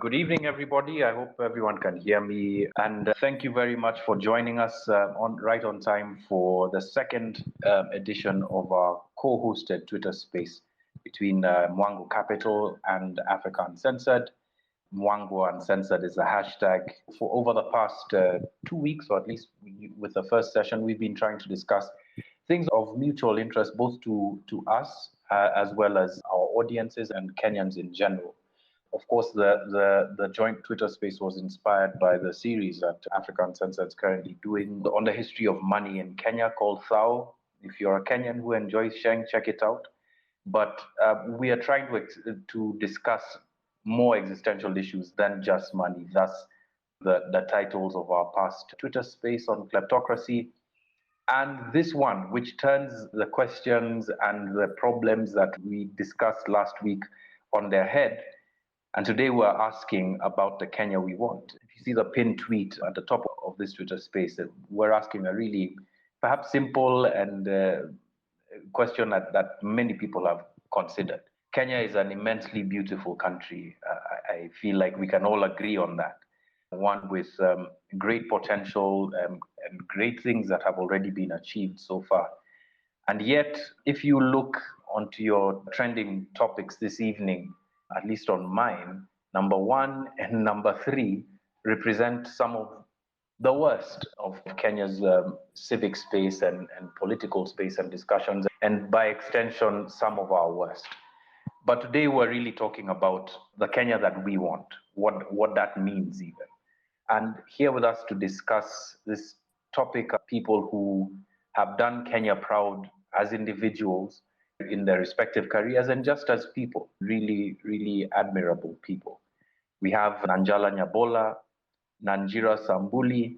Good evening, everybody. I hope everyone can hear me. And thank you very much for joining us right on time for the second edition of our co-hosted Twitter space between Mwango Capital and Africa Uncensored. Mwango Uncensored is the hashtag. For over the past 2 weeks, or at least with the first session, we've been trying to discuss things of mutual interest, both to us as well as our audiences and Kenyans in general. Of course, the joint Twitter space was inspired by the series that Africa Uncensored is currently doing on the history of money in Kenya called Thao. If you're a Kenyan who enjoys sharing, check it out. But we are trying to discuss more existential issues than just money. Thus, the titles of our past Twitter space on kleptocracy, and this one, which turns the questions and the problems that we discussed last week on their head. And today we're asking about the Kenya we want. If you see the pinned tweet at the top of this Twitter space, we're asking a really perhaps simple and question that many people have considered. Kenya is an immensely beautiful country. I feel like we can all agree on that. One with great potential and great things that have already been achieved so far. And yet, if you look onto your trending topics this evening, at least on mine, number 1 and number 3 represent some of the worst of Kenya's civic space and political space and discussions, and by extension, some of our worst. But today we're really talking about the Kenya that we want, what that means even. And here with us to discuss this topic are people who have done Kenya proud as individuals in their respective careers and just as people, really, really admirable people. We have Nanjala Nyabola, Nanjira Sambuli.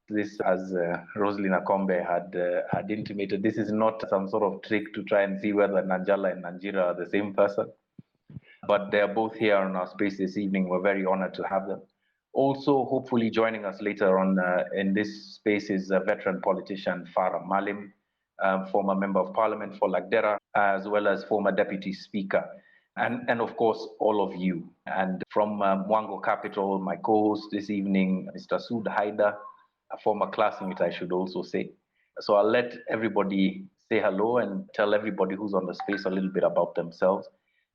This, as Rosalyn Akombe had intimated, this is not some sort of trick to try and see whether Nanjala and Nanjira are the same person. But they're both here on our space this evening. We're very honored to have them. Also, hopefully joining us later on in this space is veteran politician Farah Malim, former member of parliament for Lagdera, as well as former deputy speaker. And of course, all of you. And from Mwango Capital, my co-host this evening, Mr. Sud Haida, a former classmate, I should also say. So I'll let everybody say hello and tell everybody who's on the space a little bit about themselves.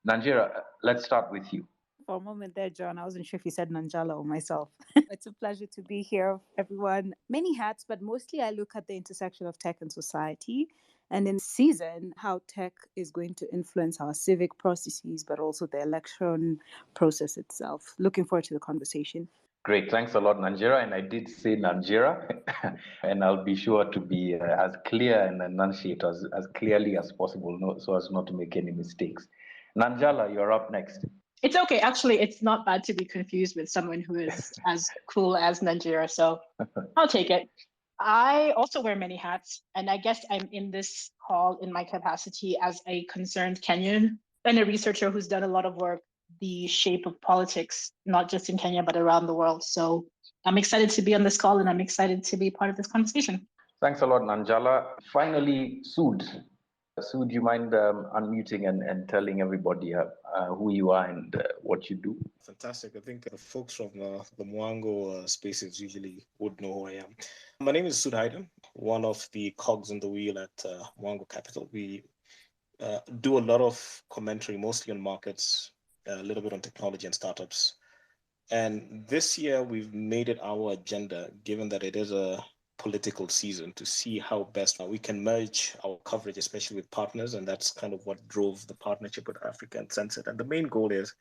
Nanjira, let's start with you. For a moment there, John, I wasn't sure if you said Nanjala or myself. It's a pleasure to be here, everyone. Many hats, but mostly I look at the intersection of tech and society, and in season, how tech is going to influence our civic processes, but also the election process itself. Looking forward to the conversation. Great. Thanks a lot, Nanjira. And I did say Nanjira, and I'll be sure to be as clear and enunciate as clearly as possible so as not to make any mistakes. Nanjala, you're up next. It's okay. Actually, it's not bad to be confused with someone who is as cool as Nanjira, so I'll take it. I also wear many hats, and I guess I'm in this call in my capacity as a concerned Kenyan and a researcher who's done a lot of work, the shape of politics, not just in Kenya, but around the world. So I'm excited to be on this call, and I'm excited to be part of this conversation. Thanks a lot, Nanjala. Finally, Sud. Sud, do you mind unmuting and telling everybody who you are and what you do? Fantastic. I think the folks from the Mwango spaces usually would know who I am. My name is Sud Haida, one of the cogs in the wheel at Mwango Capital. We do a lot of commentary, mostly on markets, a little bit on technology and startups. And this year, we've made it our agenda, given that it is a political season, to see how best we can merge our coverage, especially with partners. And that's kind of what drove the partnership with Africa Uncensored. And the main goal is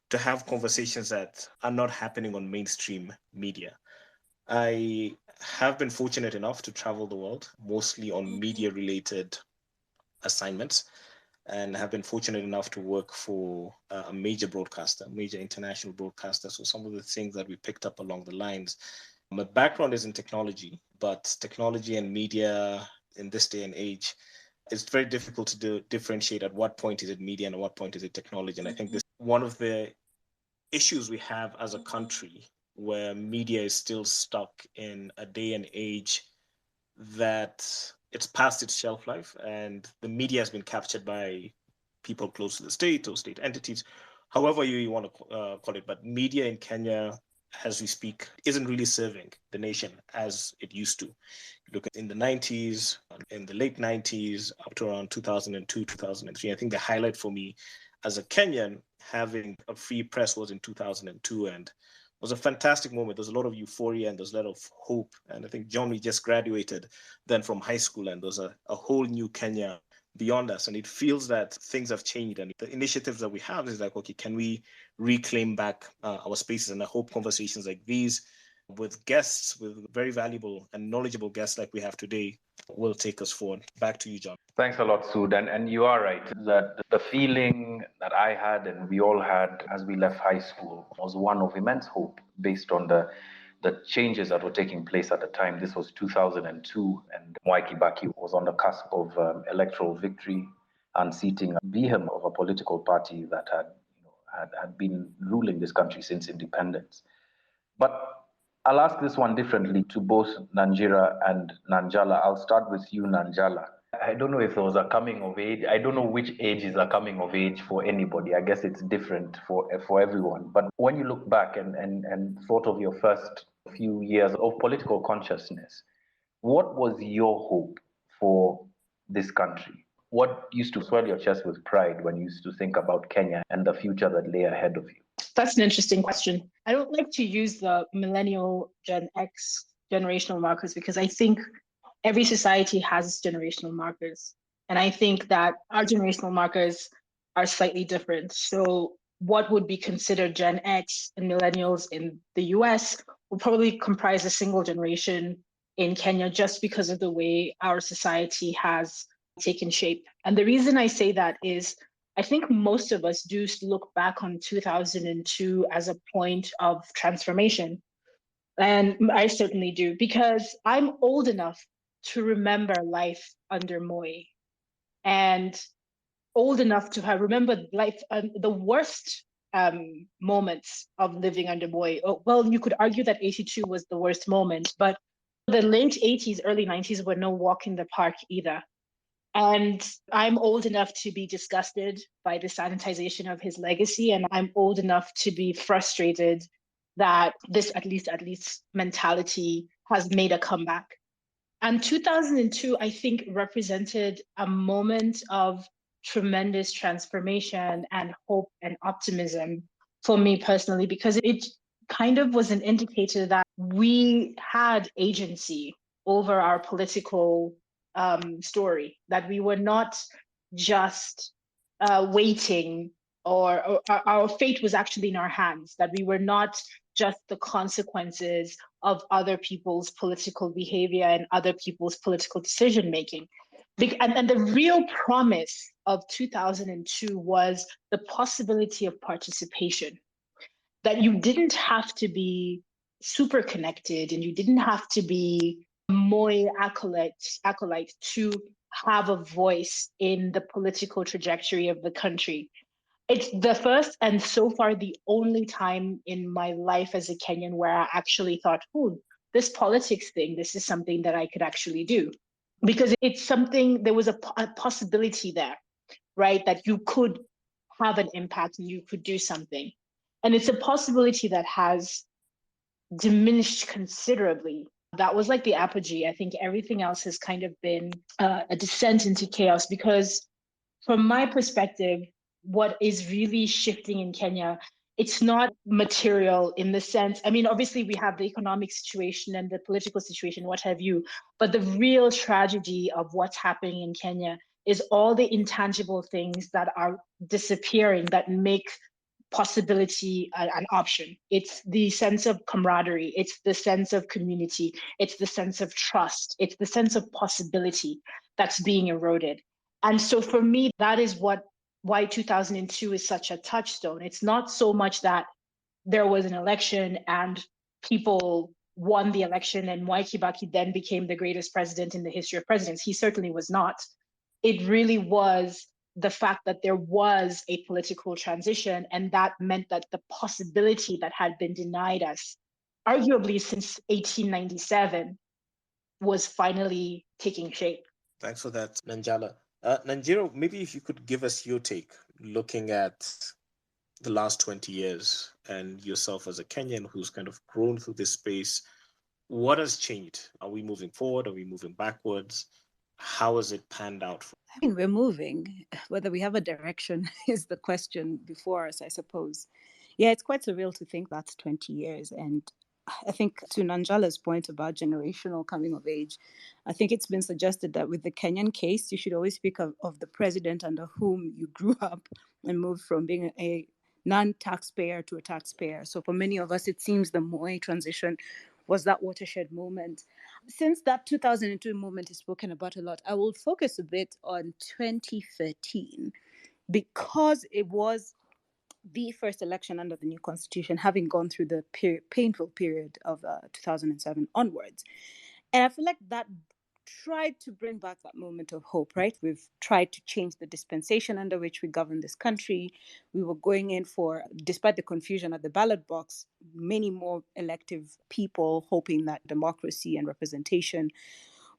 to have conversations that are not happening on mainstream media. I have been fortunate enough to travel the world, mostly on media-related assignments, and have been fortunate enough to work for a major broadcaster, a major international broadcaster. So some of the things that we picked up along the lines. My background is in technology, but technology and media in this day and age, it's very difficult to differentiate at what point is it media and at what point is it technology. And I think this is one of the issues we have as a country, where media is still stuck in a day and age that it's past its shelf life, and the media has been captured by people close to the state or state entities however you want to call it. But media in Kenya, as we speak, isn't really serving the nation as it used to. Look at in the 90s, in the late 90s, up to around 2002, 2003. I think the highlight for me as a Kenyan having a free press was in 2002, and it was a fantastic moment. There's a lot of euphoria and there's a lot of hope. And I think John, we just graduated then from high school, and there's a whole new Kenya beyond us. And it feels that things have changed. And the initiatives that we have is like, okay, can we reclaim back our spaces? And I hope conversations like these with guests, with very valuable and knowledgeable guests like we have today, will take us forward. Back to you, John. Thanks a lot, Sud. And you are right that the feeling that I had and we all had as we left high school was one of immense hope based on the changes that were taking place at the time. This was 2002, and Mwai Kibaki was on the cusp of electoral victory and seating a behemoth of a political party that had been ruling this country since independence. But I'll ask this one differently to both Nanjira and Nanjala. I'll start with you, Nanjala. I don't know if there was a coming of age. I don't know which age is a coming of age for anybody. I guess it's different for everyone. But when you look back and thought of your first few years of political consciousness, what was your hope for this country? What used to swell your chest with pride when you used to think about Kenya and the future that lay ahead of you? That's an interesting question. I don't like to use the millennial Gen X generational markers because I think every society has generational markers. And I think that our generational markers are slightly different. So what would be considered Gen X and millennials in the US will probably comprise a single generation in Kenya just because of the way our society has taken shape. And the reason I say that is I think most of us do look back on 2002 as a point of transformation. And I certainly do, because I'm old enough to remember life under Moi and old enough to have remembered life, the worst moments of living under Moi. Oh, well, you could argue that 82 was the worst moment, but the late 80s, early 90s were no walk in the park either. And I'm old enough to be disgusted by the sanitization of his legacy. And I'm old enough to be frustrated that this at least mentality has made a comeback. And 2002, I think, represented a moment of tremendous transformation and hope and optimism for me personally, because it kind of was an indicator that we had agency over our political story, that we were not just waiting or our fate was actually in our hands, that we were not just the consequences of other people's political behavior and other people's political decision making. And the real promise of 2002 was the possibility of participation, that you didn't have to be super connected and you didn't have to be Moi acolyte to have a voice in the political trajectory of the country. It's the first and so far the only time in my life as a Kenyan where I actually thought, oh, this politics thing, this is something that I could actually do. Because it's something, there was a possibility there, right? That you could have an impact and you could do something. And it's a possibility that has diminished considerably. That was like the apogee. I think everything else has kind of been a descent into chaos, because from my perspective, what is really shifting in Kenya, it's not material in the sense, I mean, obviously we have the economic situation and the political situation, what have you, but the real tragedy of what's happening in Kenya is all the intangible things that are disappearing that make possibility an option. It's the sense of camaraderie, it's the sense of community, it's the sense of trust, it's the sense of possibility that's being eroded. And so for me, that is why 2002 is such a touchstone. It's not so much that there was an election and people won the election and Mwai Kibaki then became the greatest president in the history of presidents. He certainly was not. It really was the fact that there was a political transition, and that meant that the possibility that had been denied us, arguably since 1897, was finally taking shape. Thanks for that, Nanjala. Nanjiro, maybe if you could give us your take, looking at the last 20 years and yourself as a Kenyan who's kind of grown through this space, what has changed? Are we moving forward? Are we moving backwards? How has it panned out? I mean, we're moving. Whether we have a direction is the question before us, I suppose. Yeah, it's quite surreal to think that's 20 years. And I think to Nanjala's point about generational coming of age, I think it's been suggested that with the Kenyan case, you should always speak of the president under whom you grew up and moved from being a non-taxpayer to a taxpayer. So for many of us, it seems the Moi transition was that watershed moment. Since that 2002 moment is spoken about a lot, I will focus a bit on 2013 because it was the first election under the new constitution, having gone through the painful period of 2007 onwards. And I feel like that tried to bring back that moment of hope, right? We've tried to change the dispensation under which we govern this country. We were going in for, despite the confusion at the ballot box, many more elective people, hoping that democracy and representation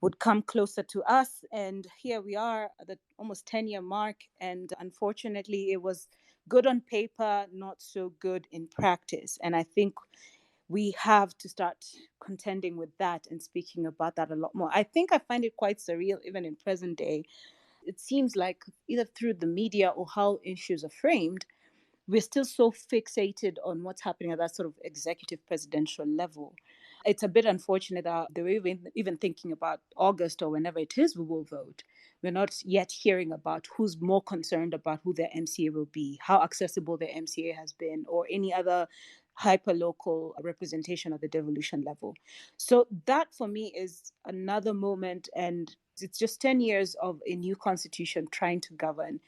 would come closer to us. And here we are at the almost 10-year mark. And unfortunately, it was good on paper, not so good in practice. And I think we have to start contending with that and speaking about that a lot more. I think I find it quite surreal, even in present day. It seems like either through the media or how issues are framed, we're still so fixated on what's happening at that sort of executive presidential level. It's a bit unfortunate that they were even thinking about August or whenever it is we will vote. We're not yet hearing about who's more concerned about who their MCA will be, how accessible their MCA has been, or any other hyper-local representation at the devolution level. So that for me is another moment, and it's just 10 years of a new constitution trying to govern,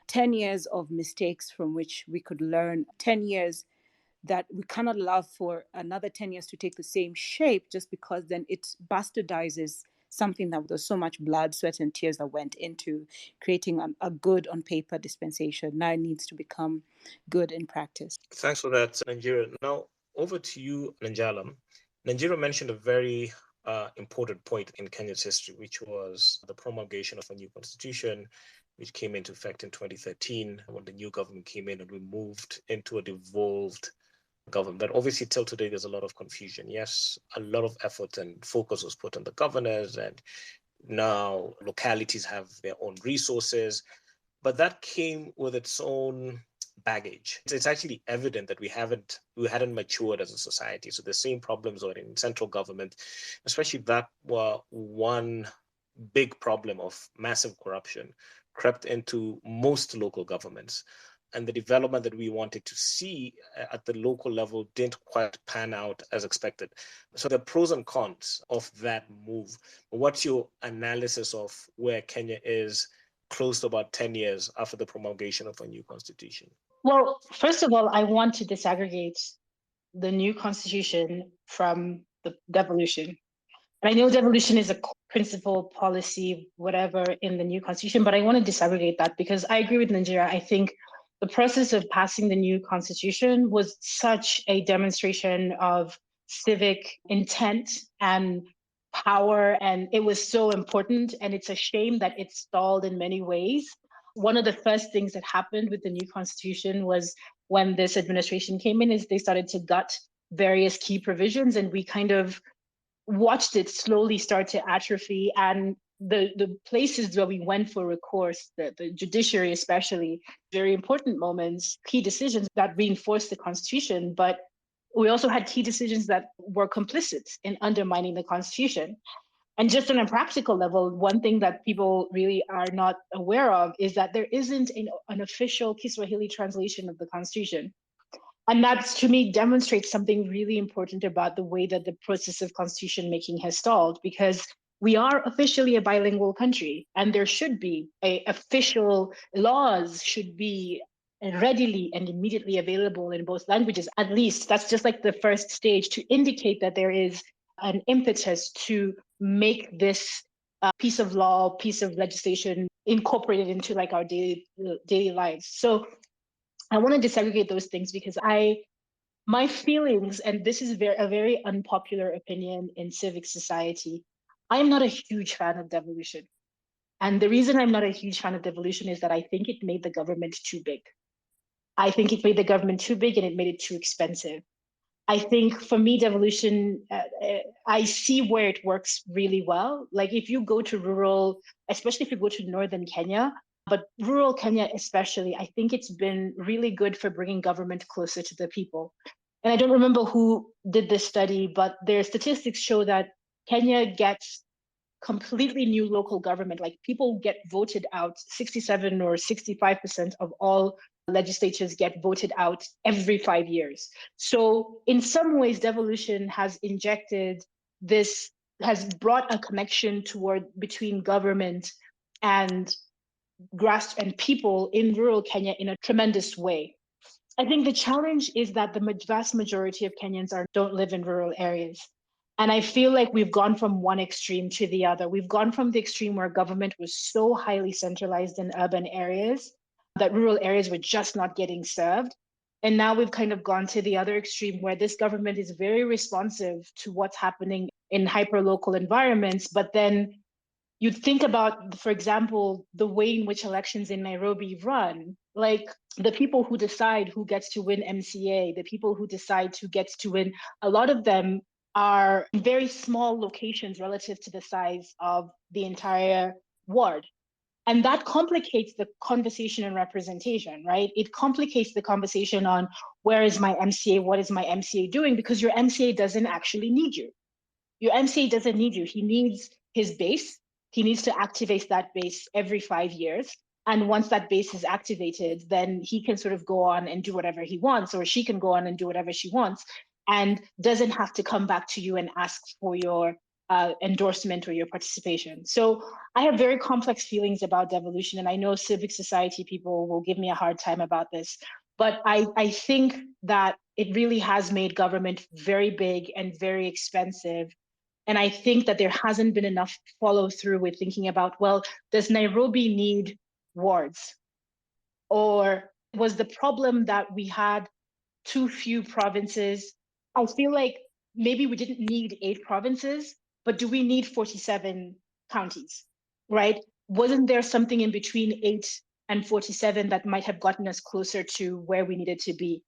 10 years of mistakes from which we could learn, 10 years that we cannot allow for another 10 years to take the same shape, just because then it bastardizes something that there's so much blood, sweat, and tears that went into creating a good on paper dispensation. Now it needs to become good in practice. Thanks for that, Nigeria. Now, over to you, Nanjala. Nigeria mentioned a very important point in Kenya's history, which was the promulgation of a new constitution, which came into effect in 2013 when the new government came in and we moved into a devolved government. But obviously, till today, there's a lot of confusion. Yes, a lot of effort and focus was put on the governors, and now localities have their own resources. But that came with its own baggage. It's actually evident that we hadn't matured as a society. So the same problems are in central government, especially that one big problem of massive corruption crept into most local governments. And the development that we wanted to see at the local level didn't quite pan out as expected. So the pros and cons of that move. What's your analysis of where Kenya is close to about 10 years after the promulgation of a new constitution? Well, first of all, I want to disaggregate the new constitution from the devolution. And I know devolution is a principal policy, whatever, in the new constitution, but I want to disaggregate that because I agree with Nigeria. I think the process of passing the new constitution was such a demonstration of civic intent and power, and it was so important. And it's a shame that it stalled in many ways. One of the first things that happened with the new constitution was when this administration came in is they started to gut various key provisions, and we kind of watched it slowly start to atrophy. And the places where we went for recourse, the judiciary especially, very important moments, key decisions that reinforced the constitution, but we also had key decisions that were complicit in undermining the constitution. And just on a practical level, one thing that people really are not aware of is that there isn't an official Kiswahili translation of the constitution. And that, to me, demonstrates something really important about the way that the process of constitution making has stalled, because we are officially a bilingual country, and there should be official laws should be readily and immediately available in both languages. At least that's just like the first stage to indicate that there is an impetus to make this piece of law, piece of legislation incorporated into like our daily lives. So I want to disaggregate those things because my feelings, and this is a very unpopular opinion in civic society, I'm not a huge fan of devolution. And the reason I'm not a huge fan of devolution is that I think it made the government too big. I think it made the government too big and it made it too expensive. I think for me, devolution, I see where it works really well. Like if you go to rural, especially if you go to northern Kenya, but rural Kenya especially, I think it's been really good for bringing government closer to the people. And I don't remember who did this study, but their statistics show that Kenya gets completely new local government. Like people get voted out, 67 or 65% of all legislatures get voted out every 5 years. So in some ways, devolution has injected this, has brought a connection between government and grass and people in rural Kenya in a tremendous way. I think the challenge is that the vast majority of Kenyans don't live in rural areas. And I feel like we've gone from one extreme to the other. We've gone from the extreme where government was so highly centralized in urban areas that rural areas were just not getting served. And now we've kind of gone to the other extreme where this government is very responsive to what's happening in hyperlocal environments. But then you'd think about, for example, the way in which elections in Nairobi run, like the people who decide who gets to win MCA, the people who decide who gets to win, a lot of them are very small locations relative to the size of the entire ward. And that complicates the conversation and representation, right? It complicates the conversation on where is my MCA, what is my MCA doing? Because your MCA doesn't actually need you. Your MCA doesn't need you. He needs his base. He needs to activate that base every 5 years. And once that base is activated, then he can sort of go on and do whatever he wants, or she can go on and do whatever she wants, and doesn't have to come back to you and ask for your endorsement or your participation. So I have very complex feelings about devolution, and I know civic society people will give me a hard time about this, but I think that it really has made government very big and very expensive. And I think that there hasn't been enough follow through with thinking about, well, does Nairobi need wards? Or was the problem that we had too few provinces? I feel like maybe we didn't need 8 provinces, but do we need 47 counties, right? Wasn't there something in between 8 and 47 that might have gotten us closer to where we needed to be?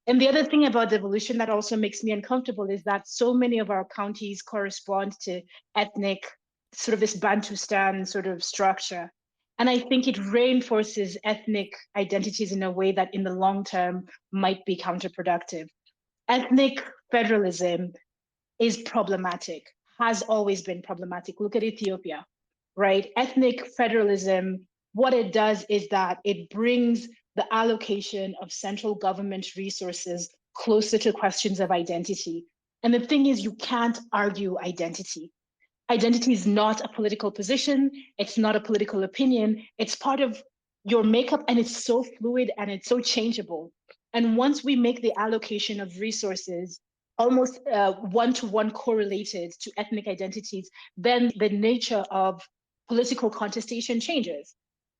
And the other thing about devolution that also makes me uncomfortable is that so many of our counties correspond to ethnic, sort of this Bantustan sort of structure. And I think it reinforces ethnic identities in a way that in the long term might be counterproductive. Ethnic federalism is problematic, has always been problematic. Look at Ethiopia, right? Ethnic federalism, what it does is that it brings the allocation of central government resources closer to questions of identity. And the thing is, you can't argue identity. Identity is not a political position. It's not a political opinion. It's part of your makeup, and it's so fluid and it's so changeable. And once we make the allocation of resources almost one-to-one correlated to ethnic identities, then the nature of political contestation changes.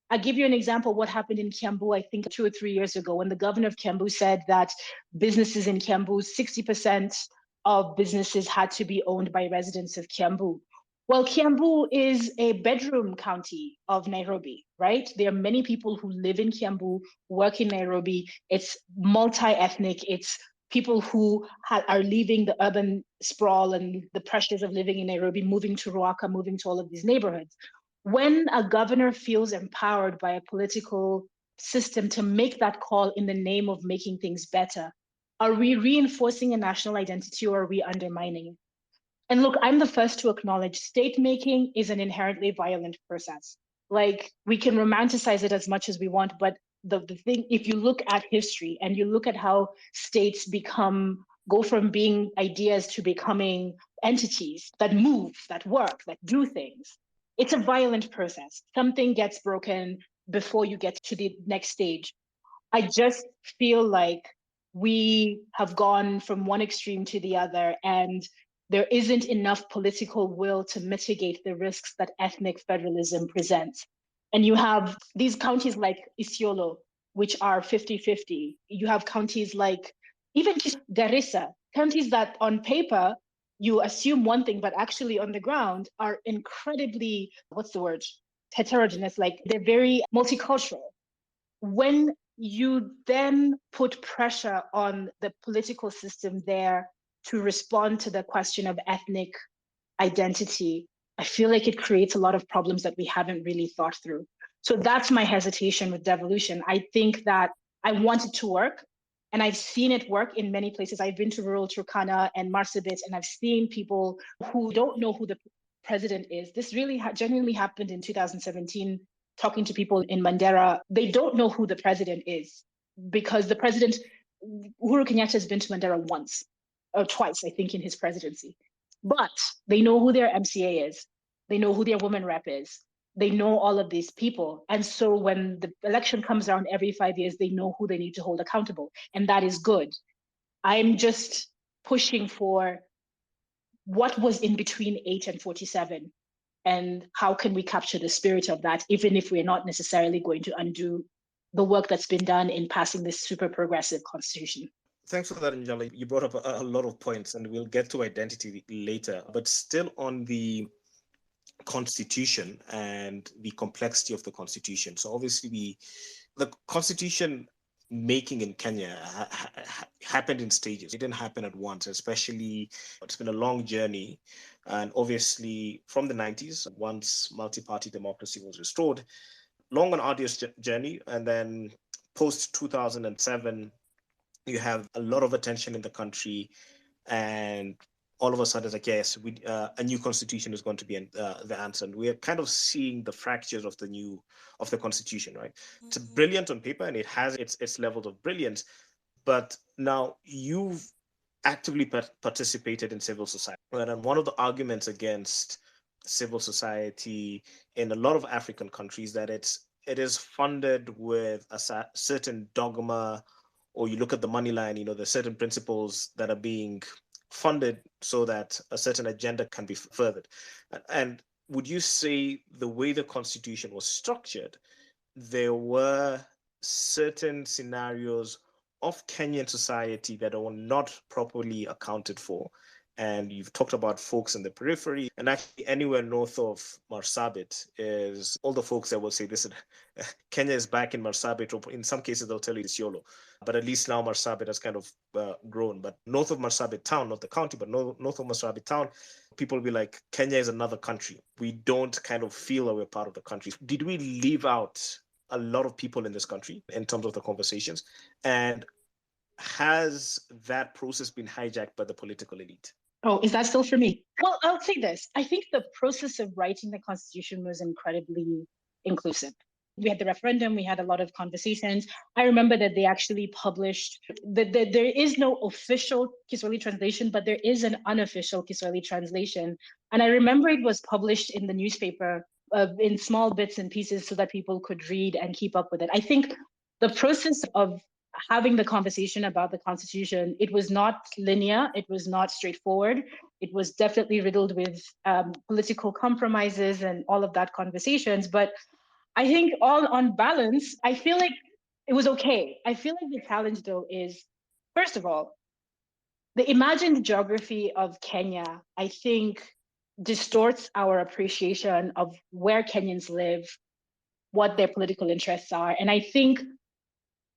I'll give you an example of what happened in Kiambu, I think 2 or 3 years ago, when the governor of Kiambu said that businesses in Kiambu, 60% of businesses had to be owned by residents of Kiambu. Well, Kiambu is a bedroom county of Nairobi, right? There are many people who live in Kiambu, work in Nairobi. It's multi-ethnic. It's people who are leaving the urban sprawl and the pressures of living in Nairobi, moving to Ruaka, moving to all of these neighborhoods. When a governor feels empowered by a political system to make that call in the name of making things better, are we reinforcing a national identity or are we undermining it? And look, I'm the first to acknowledge state making is an inherently violent process. Like, we can romanticize it as much as we want, but the thing, if you look at history and you look at how states go from being ideas to becoming entities that move, that work, that do things, it's a violent process. Something gets broken before you get to the next stage. I just feel like we have gone from one extreme to the other, and there isn't enough political will to mitigate the risks that ethnic federalism presents. And you have these counties like Isiolo, which are 50-50. You have counties like even Garissa, counties that on paper, you assume one thing, but actually on the ground are incredibly, heterogeneous, like they're very multicultural. When you then put pressure on the political system there to respond to the question of ethnic identity. I feel like it creates a lot of problems that we haven't really thought through. So that's my hesitation with devolution. I think that I want it to work, and I've seen it work in many places. I've been to rural Turkana and Marsabit, and I've seen people who don't know who the president is. This really genuinely happened in 2017, talking to people in Mandera. They don't know who the president is because the president, Uhuru Kenyatta, has been to Mandera once or twice, I think, in his presidency. But they know who their MCA is. They know who their women rep is. They know all of these people. And so when the election comes around every 5 years, they know who they need to hold accountable. And that is good. I'm just pushing for what was in between 8 and 47. And how can we capture the spirit of that, even if we're not necessarily going to undo the work that's been done in passing this super progressive constitution. Thanks for that, Njala. You brought up a lot of points, and we'll get to identity later. But still on the Constitution and the complexity of the Constitution. So obviously, the Constitution making in Kenya happened in stages. It didn't happen at once, especially it's been a long journey. And obviously, from the 90s, once multi-party democracy was restored, long and arduous journey. And then post 2007, you have a lot of attention in the country, and all of a sudden, it's like, yes, a new constitution is going to be the answer. And we're kind of seeing the fractures of the constitution, right? Mm-hmm. It's brilliant on paper, and it has its levels of brilliance. But now you've actively participated in civil society. And one of the arguments against civil society in a lot of African countries that it is funded with a certain dogma, or you look at the money line, there's certain principles that are being funded so that a certain agenda can be furthered. And would you say the way the Constitution was structured, there were certain scenarios of Kenyan society that are not properly accounted for? And you've talked about folks in the periphery, and actually anywhere north of Marsabit is all the folks that will say, listen, Kenya is back in Marsabit, or in some cases they'll tell you it's YOLO. But at least now Marsabit has kind of grown. But north of Marsabit town, not the county, but north of Marsabit town, people will be like, Kenya is another country. We don't kind of feel that we're part of the country. Did we leave out a lot of people in this country in terms of the conversations? And has that process been hijacked by the political elite? Oh, is that still for me? Well, I'll say this. I think the process of writing the Constitution was incredibly inclusive. We had the referendum, we had a lot of conversations. I remember that they actually published, that there is no official Kiswahili translation, but there is an unofficial Kiswahili translation. And I remember it was published in the newspaper in small bits and pieces so that people could read and keep up with it. I think the process of having the conversation about the Constitution, it was not linear, it was not straightforward. It was definitely riddled with political compromises and all of that conversations. But I think all on balance, I feel like it was okay. I feel like the challenge though is, first of all, the imagined geography of Kenya, I think, distorts our appreciation of where Kenyans live, what their political interests are. And I think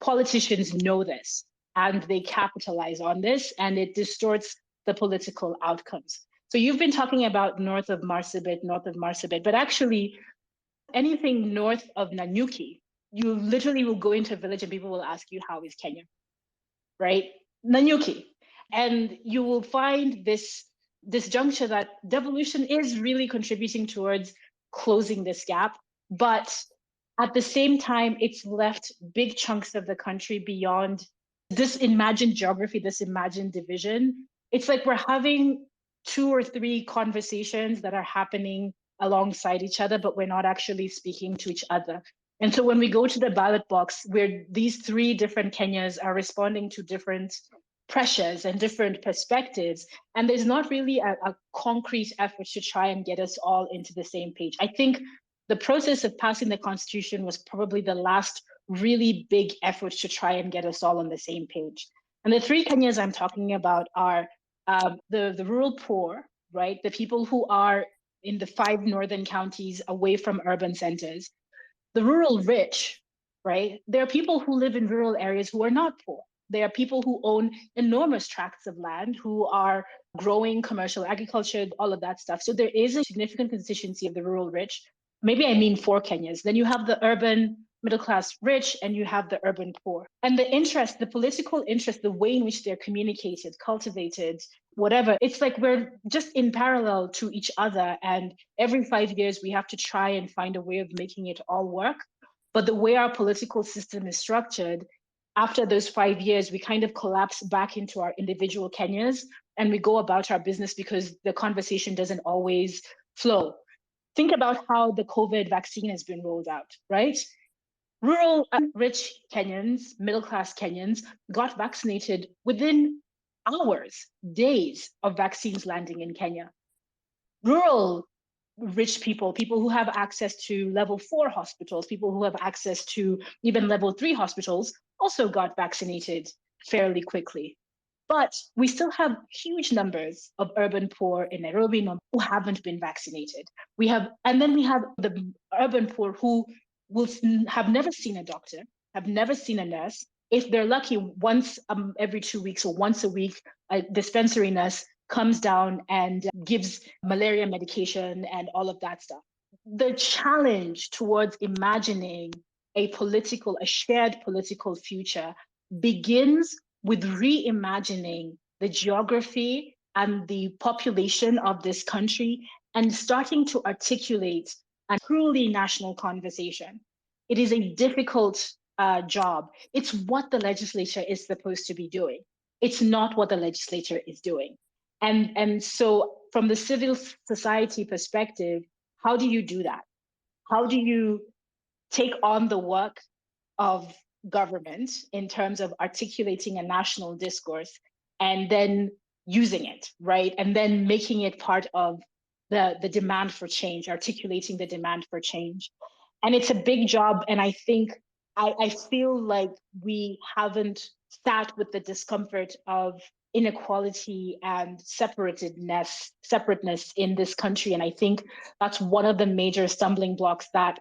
politicians know this and they capitalize on this, and it distorts the political outcomes. So you've been talking about north of Marsabit, but actually anything north of Nanyuki, you literally will go into a village and people will ask you, how is Kenya, right? Nanyuki. And you will find this juncture that devolution is really contributing towards closing this gap, but at the same time, it's left big chunks of the country beyond this imagined geography, this imagined division. It's like we're having 2 or 3 conversations that are happening alongside each other, but we're not actually speaking to each other. And so when we go to the ballot box, where these 3 different Kenyas are responding to different pressures and different perspectives, and there's not really a concrete effort to try and get us all into the same page. I think the process of passing the Constitution was probably the last really big effort to try and get us all on the same page. And the 3 Kenyas I'm talking about are the rural poor, right? The people who are in the 5 northern counties away from urban centers. The rural rich, right? There are people who live in rural areas who are not poor. There are people who own enormous tracts of land, who are growing commercial agriculture, all of that stuff. So there is a significant constituency of the rural rich. Maybe I mean for Kenyans. Then you have the urban middle class rich and you have the urban poor. And the interest, the political interest, the way in which they're communicated, cultivated, whatever, it's like we're just in parallel to each other. And every 5 years, we have to try and find a way of making it all work. But the way our political system is structured, after those 5 years, we kind of collapse back into our individual Kenyas and we go about our business because the conversation doesn't always flow. Think about how the COVID vaccine has been rolled out, right? Rural, rich Kenyans, middle-class Kenyans got vaccinated within hours, days of vaccines landing in Kenya. Rural rich people who have access to level 4 hospitals, people who have access to even level 3 hospitals, also got vaccinated fairly quickly. But we still have huge numbers of urban poor in Nairobi who haven't been vaccinated. And then we have the urban poor who will have never seen a doctor, have never seen a nurse. If they're lucky, once every 2 weeks or once a week, a dispensary nurse comes down and gives malaria medication and all of that stuff. The challenge towards imagining a shared political future begins with reimagining the geography and the population of this country and starting to articulate a truly national conversation. It is a difficult job. It's what the legislature is supposed to be doing. It's not what the legislature is doing. And so from the civil society perspective, how do you do that? How do you take on the work of government in terms of articulating a national discourse and then using it, right? And then making it part of the demand for change, articulating the demand for change. And it's a big job. And I think, I feel like we haven't sat with the discomfort of inequality and separateness in this country. And I think that's one of the major stumbling blocks that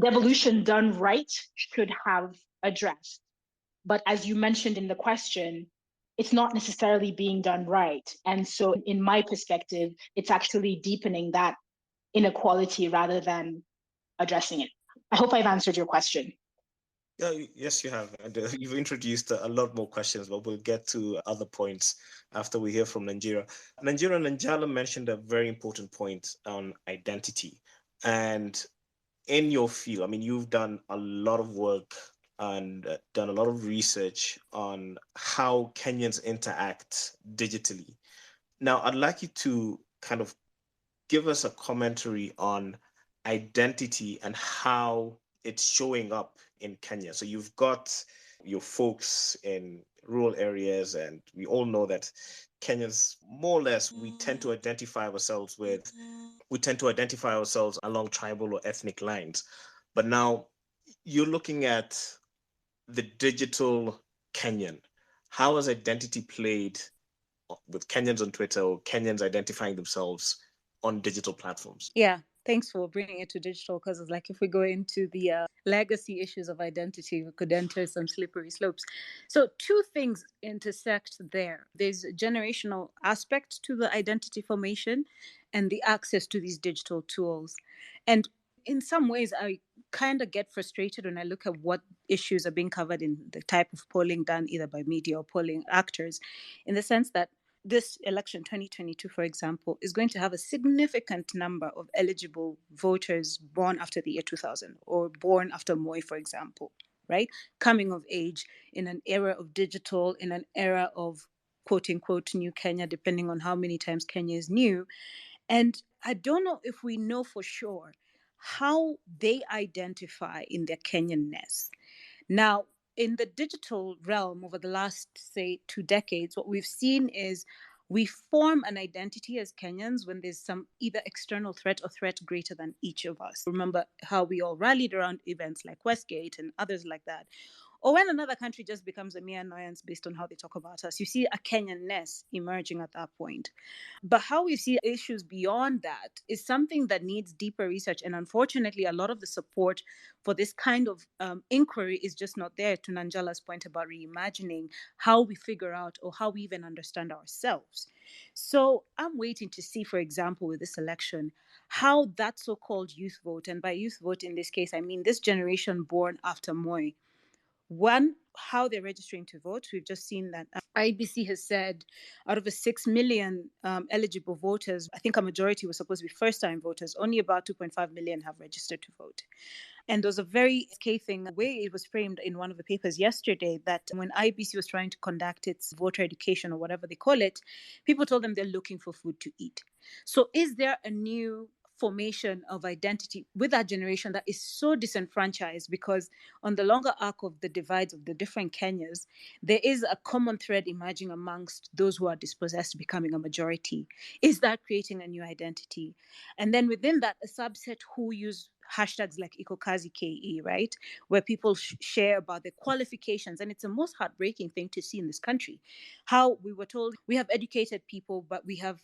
devolution done right should have addressed. But as you mentioned in the question, it's not necessarily being done right. And so in my perspective, it's actually deepening that inequality rather than addressing it. I hope I've answered your question. Yeah, yes, you have. And you've introduced a lot more questions, but we'll get to other points after we hear from Nigeria. Nigeria Nanjala mentioned a very important point on identity. And in your field, I mean, you've done a lot of work and done a lot of research on how Kenyans interact digitally. Now, I'd like you to kind of give us a commentary on identity and how it's showing up in Kenya. So you've got your folks in rural areas, and we all know that Kenyans, more or less, we tend to identify ourselves along tribal or ethnic lines. But now you're looking at the digital Kenyan. How has identity played with Kenyans on Twitter or Kenyans identifying themselves on digital platforms? Yeah, thanks for bringing it to digital, because it's like if we go into the legacy issues of identity, we could enter some slippery slopes. So two things intersect there. There's a generational aspect to the identity formation and the access to these digital tools. And in some ways, I kind of get frustrated when I look at what issues are being covered in the type of polling done either by media or polling actors, in the sense that this election 2022, for example, is going to have a significant number of eligible voters born after the year 2000 or born after Moi, for example, right? Coming of age in an era of digital, in an era of quote unquote new Kenya, depending on how many times Kenya is new. And I don't know if we know for sure how they identify in their Kenyanness. Now, in the digital realm over the last, say, 2 decades, what we've seen is we form an identity as Kenyans when there's some either external threat or threat greater than each of us. Remember how we all rallied around events like Westgate and others like that. or when another country just becomes a mere annoyance based on how they talk about us. You see a Kenyanness emerging at that point. But how we see issues beyond that is something that needs deeper research. And unfortunately, a lot of the support for this kind of inquiry is just not there, to Nanjala's point about reimagining how we figure out or how we even understand ourselves. So I'm waiting to see, for example, with this election, how that so-called youth vote, and by youth vote in this case, I mean this generation born after Moi, one, how they're registering to vote. We've just seen that IBC has said out of the 6 million eligible voters, I think a majority was supposed to be first-time voters. Only about 2.5 million have registered to vote. And there was a very scathing way it was framed in one of the papers yesterday that when IBC was trying to conduct its voter education or whatever they call it, people told them they're looking for food to eat. So is there a new formation of identity with that generation that is so disenfranchised? Because on the longer arc of the divides of the different Kenyas, there is a common thread emerging amongst those who are dispossessed becoming a majority. Is that creating a new identity? And then within that, a subset who use hashtags like Ikokazi KE, right? Where people share about their qualifications. And it's the most heartbreaking thing to see in this country. How we were told we have educated people, but we have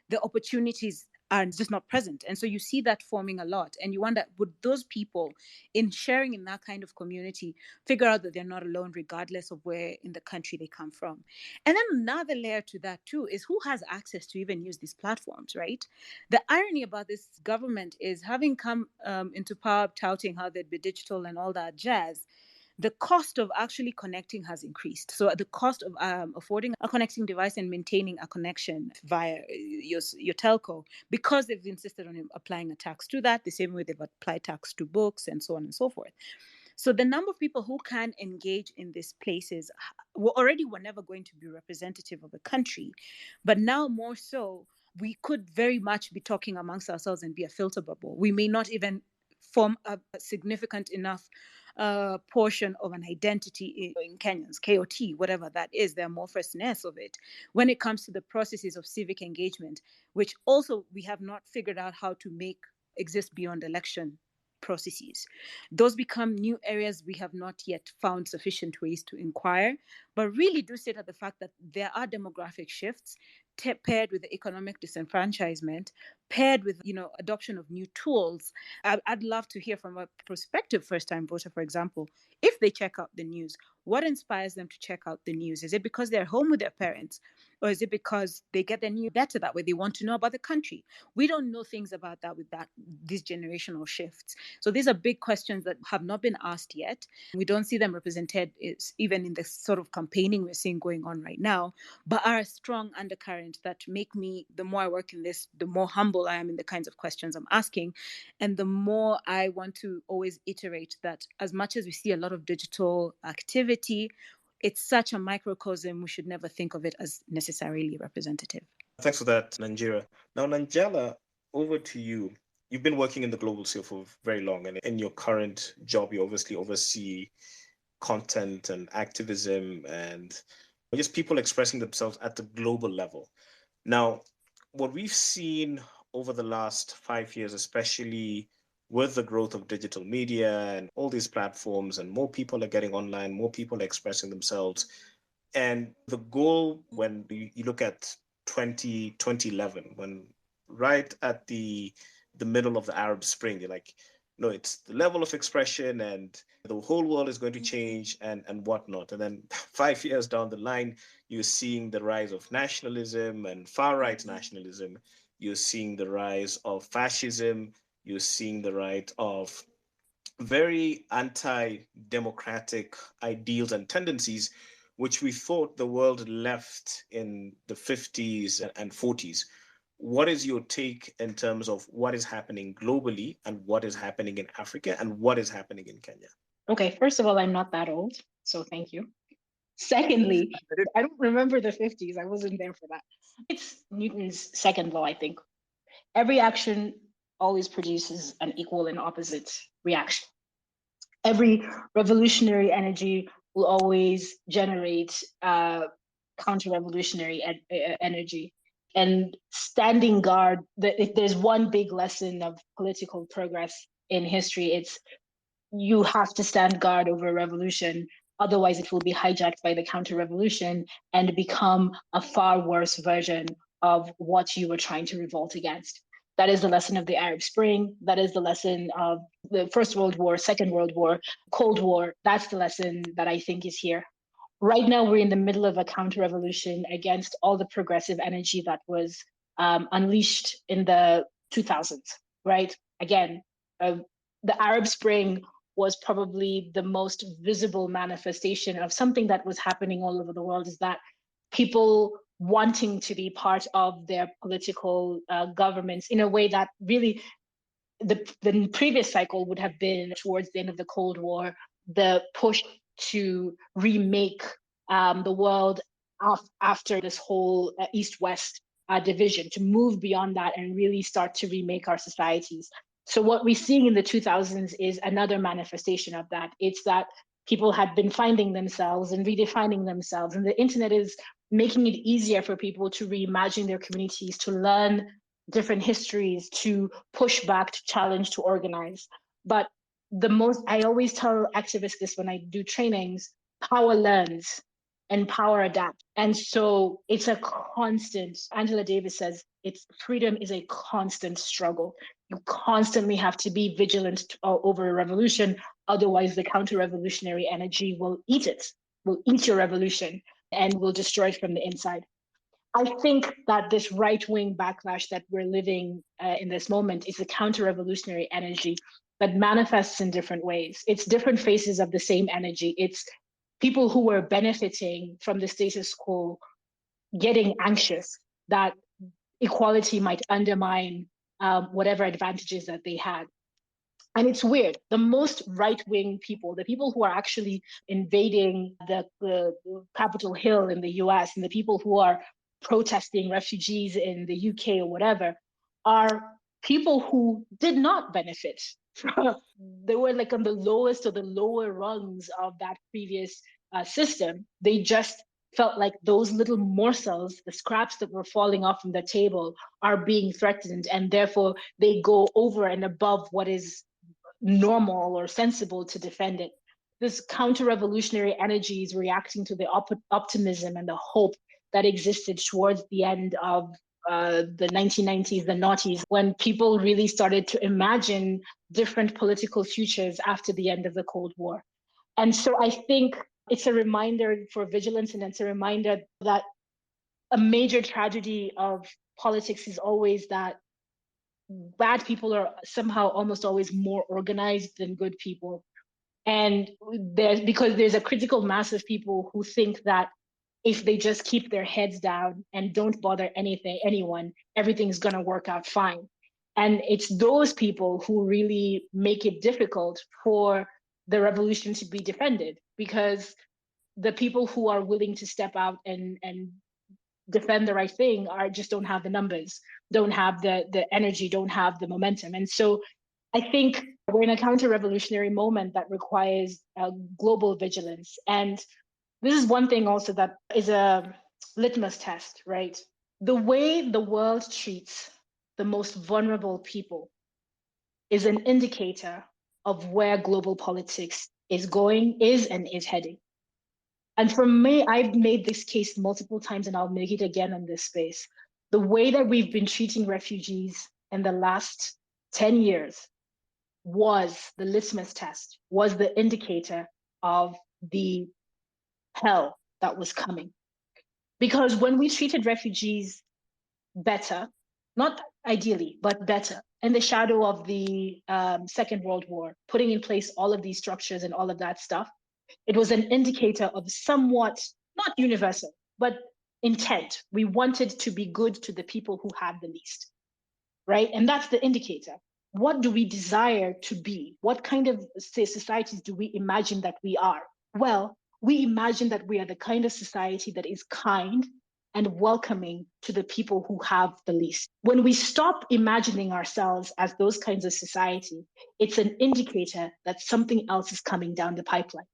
the opportunities are just not present. And so you see that forming a lot. And you wonder, would those people in sharing in that kind of community figure out that they're not alone, regardless of where in the country they come from? And then another layer to that too is who has access to even use these platforms, right? The irony about this government is having come into power touting how they'd be digital and all that jazz, the cost of actually connecting has increased. So the cost of affording a connecting device and maintaining a connection via your telco, because they've insisted on applying a tax to that, the same way they've applied tax to books and so on and so forth. So the number of people who can engage in these places were never going to be representative of a country. But now more so, we could very much be talking amongst ourselves and be a filter bubble. We may not even form a significant enough portion of an identity in Kenyans, KOT, whatever that is, the amorphousness of it, when it comes to the processes of civic engagement, which also we have not figured out how to make exist beyond election processes. Those become new areas we have not yet found sufficient ways to inquire, but really do sit at the fact that there are demographic shifts paired with the economic disenfranchisement, paired with adoption of new tools. I'd love to hear from a prospective first-time voter, for example, if they check out the news, what inspires them to check out the news? Is it because they're home with their parents? Or is it because they get their news better that way? They want to know about the country. We don't know things about that with these generational shifts. So these are big questions that have not been asked yet. We don't see them represented even in the sort of campaigning we're seeing going on right now, but are a strong undercurrent that make me, the more I work in this, the more humble I am in the kinds of questions I'm asking. And the more I want to always iterate that as much as we see a lot of digital activity, it's such a microcosm, we should never think of it as necessarily representative. Thanks for that, Nanjira. Now, Nanjala, over to you. You've been working in the global sphere for very long, and in your current job, you obviously oversee content and activism and just people expressing themselves at the global level. Now, what we've seen over the last 5 years, especially with the growth of digital media and all these platforms, and more people are getting online, more people are expressing themselves. And the goal, when you look at 2011, when right at the middle of the Arab Spring, you're like, no, it's the level of expression and the whole world is going to change and whatnot. And then 5 years down the line, you're seeing the rise of nationalism and far-right nationalism. You're seeing the rise of fascism. You're seeing the rise of very anti-democratic ideals and tendencies, which we thought the world left in the 50s and 40s. What is your take in terms of what is happening globally and what is happening in Africa and what is happening in Kenya? Okay, first of all, I'm not that old, so thank you. Secondly, I don't remember the 50s. I wasn't there for that. It's Newton's second law, I think. Every action always produces an equal and opposite reaction. Every revolutionary energy will always generate counter-revolutionary energy. And standing guard, if there's one big lesson of political progress in history, it's you have to stand guard over a revolution Otherwise, it will be hijacked by the counter-revolution and become a far worse version of what you were trying to revolt against. That is the lesson of the Arab Spring. That is the lesson of the First World War, Second World War, Cold War. That's the lesson that I think is here. Right now, we're in the middle of a counter-revolution against all the progressive energy that was unleashed in the 2000s, right? Again, the Arab Spring was probably the most visible manifestation of something that was happening all over the world, is that people wanting to be part of their political governments in a way that really the previous cycle would have been towards the end of the Cold War, the push to remake the world after this whole East-West division, to move beyond that and really start to remake our societies. So what we're seeing in the 2000s is another manifestation of that. It's that people had been finding themselves and redefining themselves, and the internet is making it easier for people to reimagine their communities, to learn different histories, to push back, to challenge, to organize. But I always tell activists this when I do trainings: power learns and power adapts. And so it's a constant, Angela Davis says, freedom is a constant struggle. You constantly have to be vigilant over a revolution. Otherwise, the counter-revolutionary energy will eat your revolution and will destroy it from the inside. I think that this right-wing backlash that we're living in this moment is a counter-revolutionary energy that manifests in different ways. It's different faces of the same energy. It's people who were benefiting from the status quo getting anxious that equality might undermine whatever advantages that they had. And it's weird. The most right-wing people, the people who are actually invading the Capitol Hill in the US, and the people who are protesting refugees in the UK or whatever, are people who did not benefit from, they were like on the lowest or the lower rungs of that previous system. They just felt like those little morsels, the scraps that were falling off from the table, are being threatened, and therefore they go over and above what is normal or sensible to defend it. This counter-revolutionary energy is reacting to the optimism and the hope that existed towards the end of the 1990s, the noughties, when people really started to imagine different political futures after the end of the Cold War. And so I think it's a reminder for vigilance, and it's a reminder that a major tragedy of politics is always that bad people are somehow almost always more organized than good people. And because there's a critical mass of people who think that if they just keep their heads down and don't bother anyone, everything's going to work out fine. And it's those people who really make it difficult for the revolution to be defended, because the people who are willing to step out and defend the right thing just don't have the numbers, don't have the energy, don't have the momentum. And so I think we're in a counter-revolutionary moment that requires global vigilance. And this is one thing also that is a litmus test, right? The way the world treats the most vulnerable people is an indicator of where global politics is heading. And for me, I've made this case multiple times, and I'll make it again in this space. The way that we've been treating refugees in the last 10 years was the litmus test, was the indicator of the hell that was coming. Because when we treated refugees better, not ideally, but better, in the shadow of the Second World War, putting in place all of these structures and all of that stuff, it was an indicator of somewhat, not universal, but intent. We wanted to be good to the people who had the least, right? And that's the indicator. What do we desire to be? What kind of societies do we imagine that we are? Well, we imagine that we are the kind of society that is kind and welcoming to the people who have the least. When we stop imagining ourselves as those kinds of society, it's an indicator that something else is coming down the pipeline.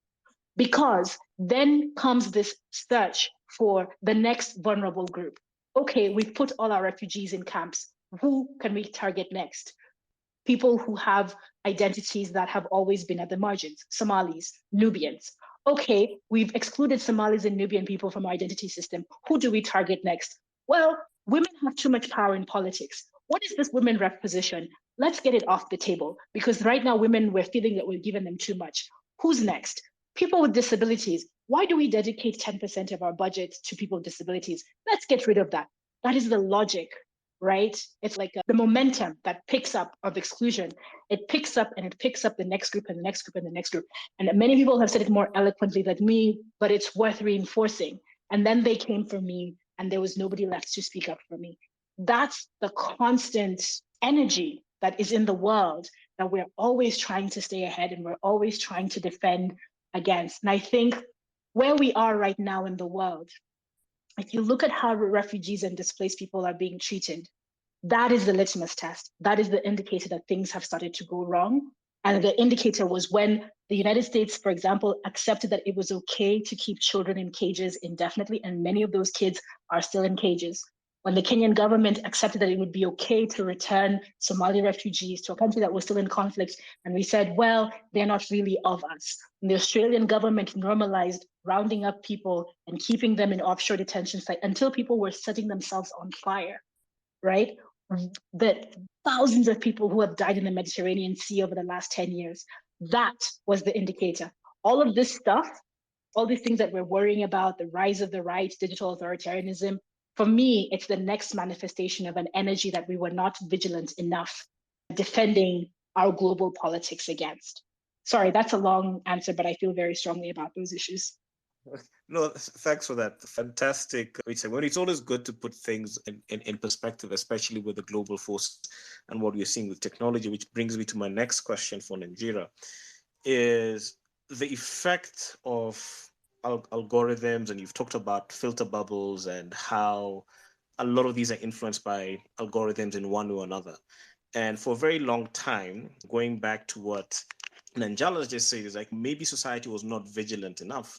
Because then comes this search for the next vulnerable group. Okay, we've put all our refugees in camps. Who can we target next? People who have identities that have always been at the margins: Somalis, Nubians, Okay, we've excluded Somalis and Nubian people from our identity system. Who do we target next? Well, women have too much power in politics. What is this women rep position? Let's get it off the table, because right now women, we're feeling that we're giving them too much. Who's next? People with disabilities. Why do we dedicate 10% of our budget to people with disabilities? Let's get rid of that. That is the logic, right? It's like the momentum that picks up of exclusion. It picks up and it picks up the next group and the next group and the next group. And many people have said it more eloquently than me, but it's worth reinforcing. And then they came for me and there was nobody left to speak up for me. That's the constant energy that is in the world that we're always trying to stay ahead and we're always trying to defend against. And I think where we are right now in the world, if you look at how refugees and displaced people are being treated, that is the litmus test. That is the indicator that things have started to go wrong. And the indicator was when the United States, for example, accepted that it was okay to keep children in cages indefinitely, and many of those kids are still in cages. When the Kenyan government accepted that it would be okay to return Somali refugees to a country that was still in conflict, and we said, well, they're not really of us. And the Australian government normalized rounding up people and keeping them in offshore detention sites until people were setting themselves on fire, right? The thousands of people who have died in the Mediterranean Sea over the last 10 years, that was the indicator. All of this stuff, all these things that we're worrying about, the rise of the right, digital authoritarianism, for me, it's the next manifestation of an energy that we were not vigilant enough defending our global politics against. Sorry, that's a long answer, but I feel very strongly about those issues. No, thanks for that. Fantastic. When it's always good to put things in perspective, especially with the global force and what we're seeing with technology, which brings me to my next question for Nigeria, is the effect of algorithms, and you've talked about filter bubbles and how a lot of these are influenced by algorithms in one way or another. And for a very long time, going back to what Nanjala just said, is like maybe society was not vigilant enough.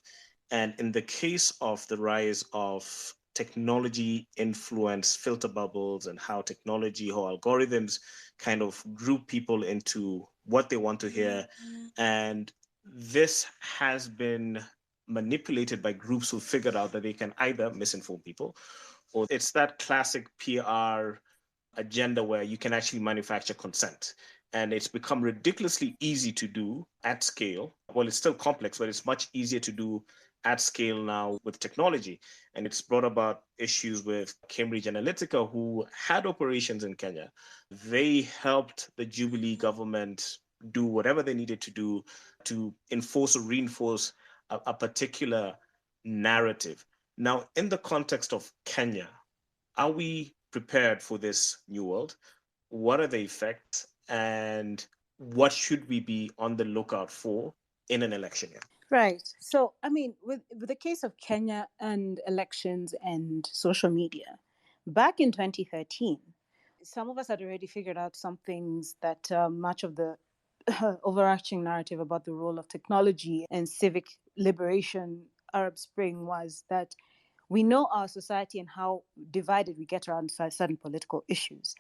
And in the case of the rise of technology influenced filter bubbles and how technology or algorithms kind of group people into what they want to hear, and this has been manipulated by groups who figured out that they can either misinform people, or it's that classic PR agenda where you can actually manufacture consent. And it's become ridiculously easy to do at scale. Well, it's still complex, but it's much easier to do at scale now with technology. And it's brought about issues with Cambridge Analytica, who had operations in Kenya. They helped the Jubilee government do whatever they needed to do to enforce or reinforce a particular narrative. Now, in the context of Kenya, are we prepared for this new world? What are the effects, and what should we be on the lookout for in an election year? Right. So, I mean, with the case of Kenya and elections and social media, back in 2013, some of us had already figured out some things that much of the overarching narrative about the role of technology and civic liberation, Arab Spring, was that we know our society and how divided we get around certain political issues.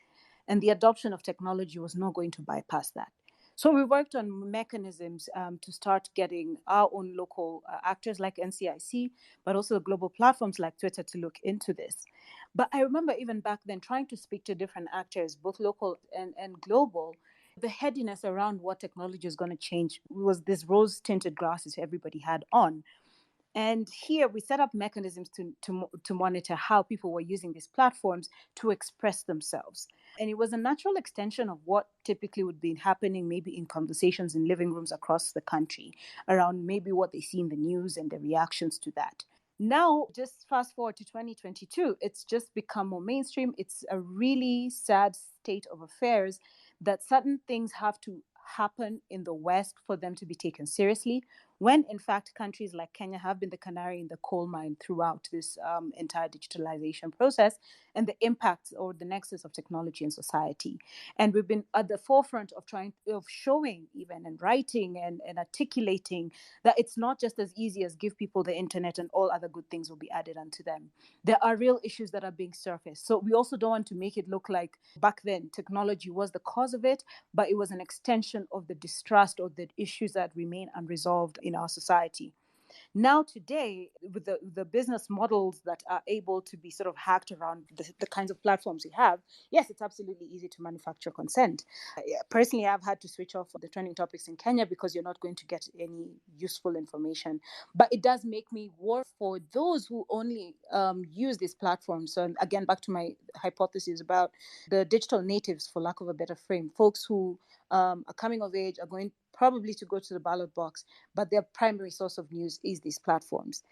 And the adoption of technology was not going to bypass that. So we worked on mechanisms to start getting our own local actors like NCIC, but also global platforms like Twitter to look into this. But I remember even back then trying to speak to different actors, both local and global. The headiness around what technology is going to change was this rose-tinted glasses everybody had on. And here we set up mechanisms to monitor how people were using these platforms to express themselves. And it was a natural extension of what typically would be happening maybe in conversations in living rooms across the country around maybe what they see in the news and the reactions to that. Now, just fast forward to 2022, it's just become more mainstream. It's a really sad state of affairs that certain things have to happen in the West for them to be taken seriously, when in fact countries like Kenya have been the canary in the coal mine throughout this entire digitalization process and the impacts or the nexus of technology in society. And we've been at the forefront of showing even and writing and articulating that it's not just as easy as give people the internet and all other good things will be added onto them. There are real issues that are being surfaced. So we also don't want to make it look like back then technology was the cause of it, but it was an extension of the distrust or the issues that remain unresolved in our society. Now today, with the business models that are able to be sort of hacked around the kinds of platforms we have, yes, it's absolutely easy to manufacture consent. Personally, I've had to switch off the trending topics in Kenya because you're not going to get any useful information. But it does make me worry for those who only use these platforms. So again, back to my hypothesis about the digital natives, for lack of a better frame, folks who are coming of age, are going probably to go to the ballot box, but their primary source of news is these platforms.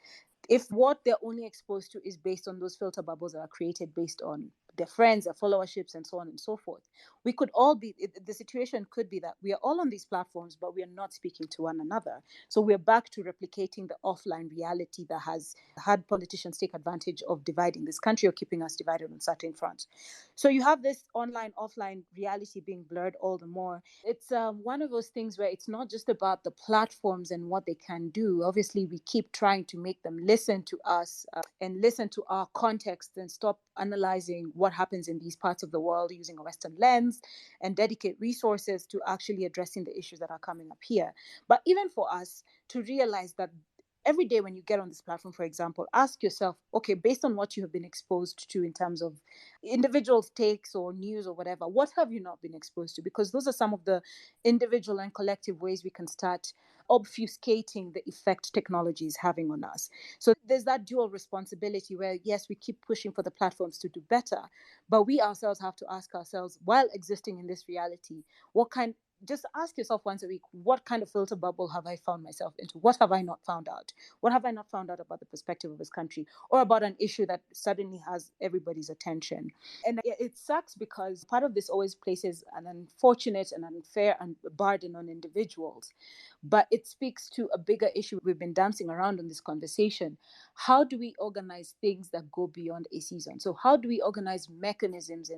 If what they're only exposed to is based on those filter bubbles that are created based on their friends, their followerships, and so on and so forth, we could all be, the situation could be that we are all on these platforms, but we are not speaking to one another. So we're back to replicating the offline reality that has had politicians take advantage of dividing this country or keeping us divided on certain fronts. So you have this online, offline reality being blurred all the more. It's one of those things where it's not just about the platforms and what they can do. Obviously, we keep trying to make them listen to us and listen to our context and stop analyzing what happens in these parts of the world using a Western lens and dedicate resources to actually addressing the issues that are coming up here. But even for us to realize that every day when you get on this platform, for example, ask yourself, okay, based on what you have been exposed to in terms of individual takes or news or whatever, what have you not been exposed to? Because those are some of the individual and collective ways we can start obfuscating the effect technology is having on us. So there's that dual responsibility where, yes, we keep pushing for the platforms to do better, but we ourselves have to ask ourselves, while existing in this reality, just ask yourself once a week, what kind of filter bubble have I found myself into? What have I not found out? What have I not found out about the perspective of this country or about an issue that suddenly has everybody's attention? And it sucks because part of this always places an unfortunate and unfair burden on individuals. But it speaks to a bigger issue we've been dancing around in this conversation. How do we organize things that go beyond a season? So how do we organize mechanisms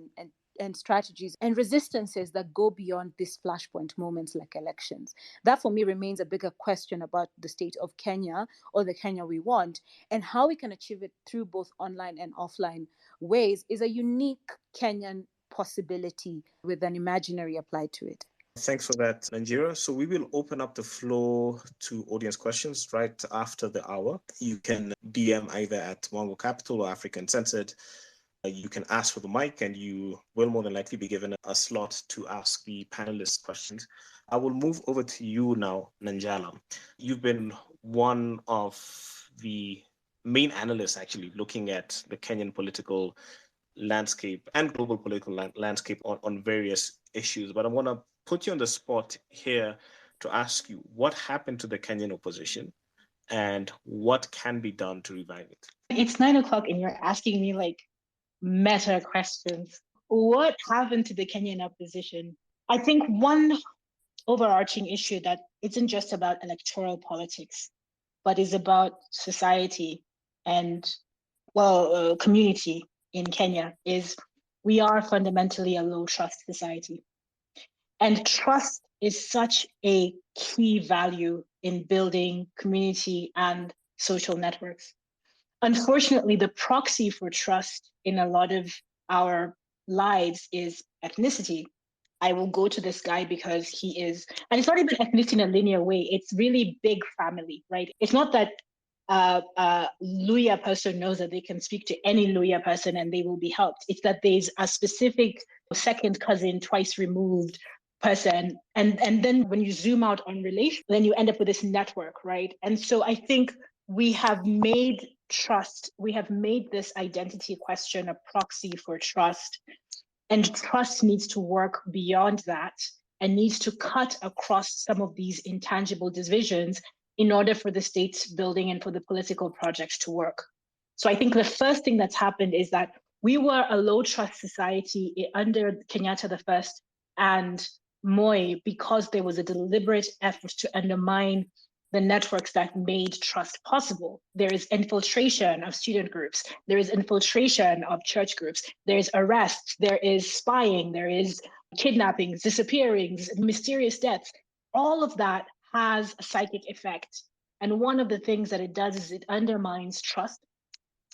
and strategies and resistances that go beyond these flashpoint moments like elections? That for me remains a bigger question about the state of Kenya or the Kenya we want, and how we can achieve it through both online and offline ways is a unique Kenyan possibility with an imaginary applied to it. Thanks for that, Nanjira. So we will open up the floor to audience questions right after the hour. You can DM either at Mwango Capital or African Censored. You can ask for the mic and you will more than likely be given a slot to ask the panelists questions. I will move over to you now, Nanjala. You've been one of the main analysts actually looking at the Kenyan political landscape and global political landscape on various issues. But I want to put you on the spot here to ask you, what happened to the Kenyan opposition and what can be done to revive it? It's 9:00 and you're asking me like meta questions. What happened to the Kenyan opposition? I think one overarching issue that isn't just about electoral politics, but is about society and, community in Kenya is we are fundamentally a low trust society. And trust is such a key value in building community and social networks. Unfortunately, the proxy for trust in a lot of our lives is ethnicity. I will go to this guy because he is, and it's not even ethnicity in a linear way. It's really big family, right? It's not that a Luya person knows that they can speak to any Luya person and they will be helped. It's that there's a specific second cousin, twice removed person. And then when you zoom out on relation, then you end up with this network, right? And so I think we have made trust, we have made this identity question a proxy for trust. And trust needs to work beyond that and needs to cut across some of these intangible divisions in order for the state's building and for the political projects to work. So I think the first thing that's happened is that we were a low trust society under Kenyatta the First and Moi because there was a deliberate effort to undermine the networks that made trust possible. There is infiltration of student groups. There is infiltration of church groups. There is arrests. There is spying. There is kidnappings, disappearings, mysterious deaths. All of that has a psychic effect. And one of the things that it does is it undermines trust.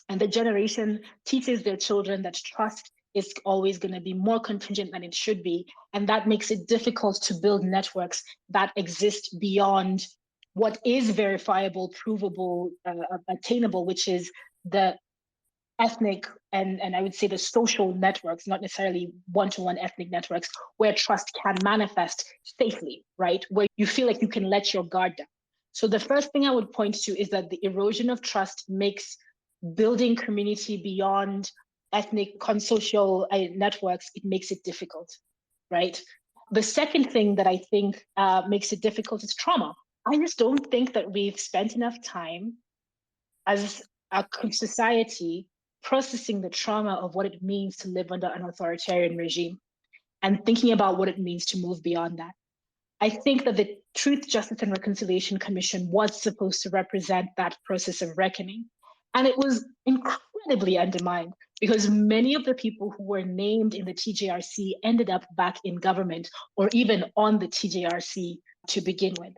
And the generation teaches their children that trust is always going to be more contingent than it should be. And that makes it difficult to build networks that exist beyond what is verifiable, provable, attainable, which is the ethnic and I would say the social networks, not necessarily one-to-one ethnic networks, where trust can manifest safely, right? Where you feel like you can let your guard down. So the first thing I would point to is that the erosion of trust makes building community beyond ethnic consocial networks, it makes it difficult, right? The second thing that I think makes it difficult is trauma. I just don't think that we've spent enough time as a society processing the trauma of what it means to live under an authoritarian regime and thinking about what it means to move beyond that. I think that the Truth, Justice, and Reconciliation Commission was supposed to represent that process of reckoning. And it was incredibly undermined because many of the people who were named in the TJRC ended up back in government or even on the TJRC to begin with.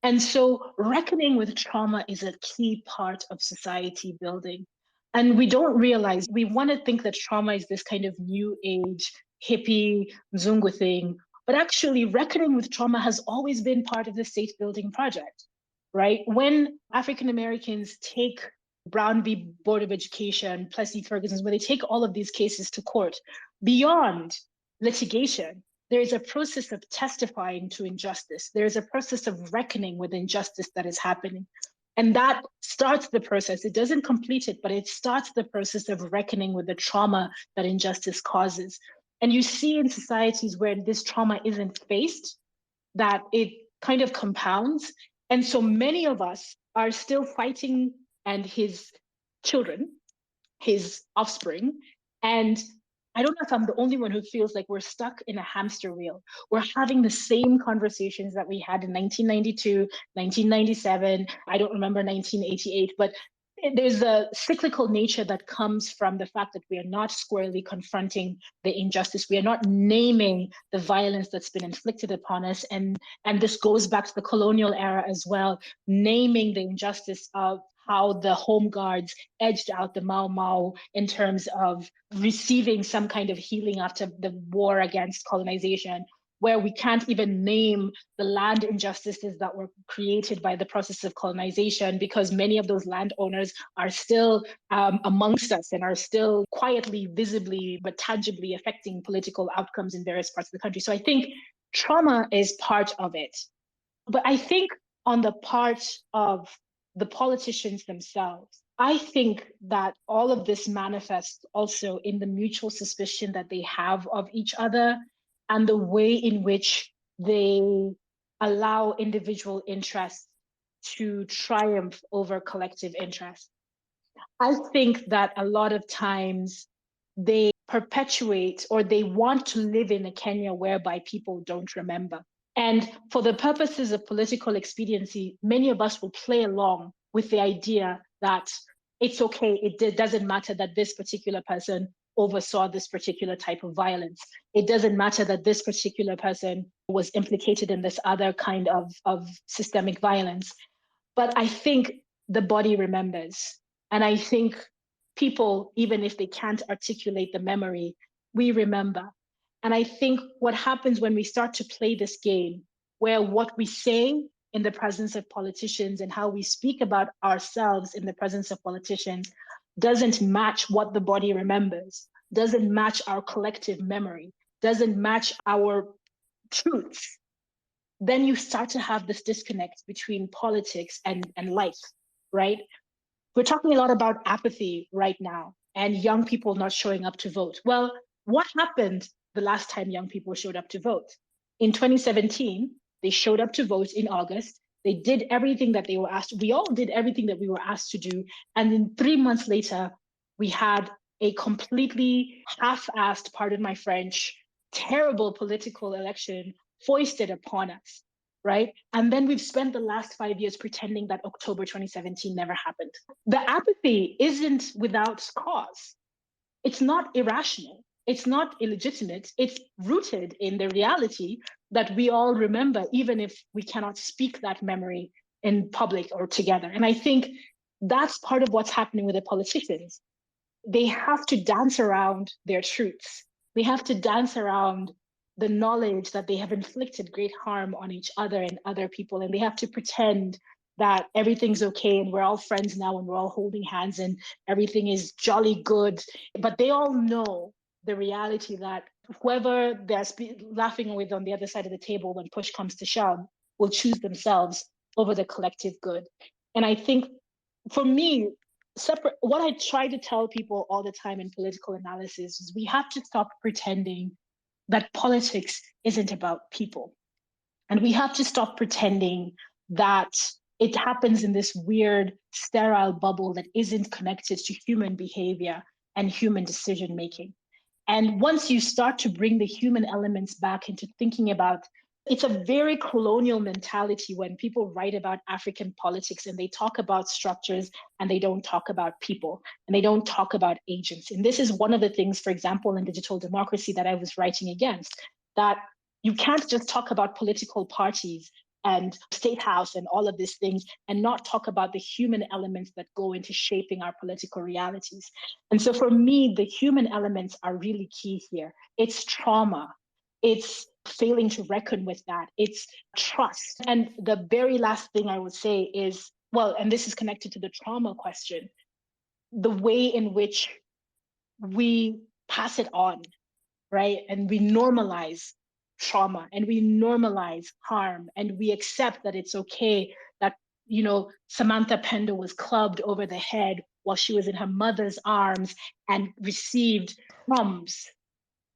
And so reckoning with trauma is a key part of society building. And we don't realize, we want to think that trauma is this kind of new age, hippie, Mzungu thing, but actually reckoning with trauma has always been part of the state building project, right? When African Americans take Brown v. Board of Education, Plessy Ferguson, when they take all of these cases to court, beyond litigation, there is a process of testifying to injustice. There is a process of reckoning with injustice that is happening. And that starts the process. It doesn't complete it, but it starts the process of reckoning with the trauma that injustice causes. And you see in societies where this trauma isn't faced, that it kind of compounds. And so many of us are still fighting and his children, his offspring. And I don't know if I'm the only one who feels like we're stuck in a hamster wheel. We're having the same conversations that we had in 1992, 1997. I don't remember 1988, but there's a cyclical nature that comes from the fact that we are not squarely confronting the injustice. We are not naming the violence that's been inflicted upon us. And this goes back to the colonial era as well, naming the injustice of how the home guards edged out the Mau Mau in terms of receiving some kind of healing after the war against colonization, where we can't even name the land injustices that were created by the process of colonization because many of those landowners are still amongst us and are still quietly, visibly, but tangibly affecting political outcomes in various parts of the country. So I think trauma is part of it. But I think on the part of the politicians themselves, I think that all of this manifests also in the mutual suspicion that they have of each other and the way in which they allow individual interests to triumph over collective interest. I think that a lot of times they perpetuate or they want to live in a Kenya whereby people don't remember. And for the purposes of political expediency, many of us will play along with the idea that it's okay, it doesn't matter that this particular person oversaw this particular type of violence. It doesn't matter that this particular person was implicated in this other kind of systemic violence. But I think the body remembers. And I think people, even if they can't articulate the memory, we remember. And I think what happens when we start to play this game, where what we say in the presence of politicians and how we speak about ourselves in the presence of politicians doesn't match what the body remembers, doesn't match our collective memory, doesn't match our truths, then you start to have this disconnect between politics and life, right? We're talking a lot about apathy right now and young people not showing up to vote. Well, what happened the last time young people showed up to vote? In 2017, they showed up to vote in August. They did everything that they were asked. We all did everything that we were asked to do. And then 3 months later, we had a completely half-assed, pardon my French, terrible political election foisted upon us, right? And then we've spent the last 5 years pretending that October 2017 never happened. The apathy isn't without cause. It's not irrational. It's not illegitimate. It's rooted in the reality that we all remember, even if we cannot speak that memory in public or together. And I think that's part of what's happening with the politicians. They have to dance around their truths. They have to dance around the knowledge that they have inflicted great harm on each other and other people. And they have to pretend that everything's okay and we're all friends now and we're all holding hands and everything is jolly good. But they all know the reality that whoever they're laughing with on the other side of the table when push comes to shove will choose themselves over the collective good. And I think for me, what I try to tell people all the time in political analysis is we have to stop pretending that politics isn't about people. And we have to stop pretending that it happens in this weird, sterile bubble that isn't connected to human behavior and human decision making. And once you start to bring the human elements back into thinking about, it's a very colonial mentality when people write about African politics and they talk about structures and they don't talk about people and they don't talk about agents. And this is one of the things, for example, in digital democracy that I was writing against, that you can't just talk about political parties and state house and all of these things and not talk about the human elements that go into shaping our political realities. And so for me, the human elements are really key here. It's trauma. It's failing to reckon with that. It's trust. And the very last thing I would say is, well, and this is connected to the trauma question, the way in which we pass it on, right? And we normalize trauma and we normalize harm and we accept that it's okay that, you know, Samantha Pendo was clubbed over the head while she was in her mother's arms and received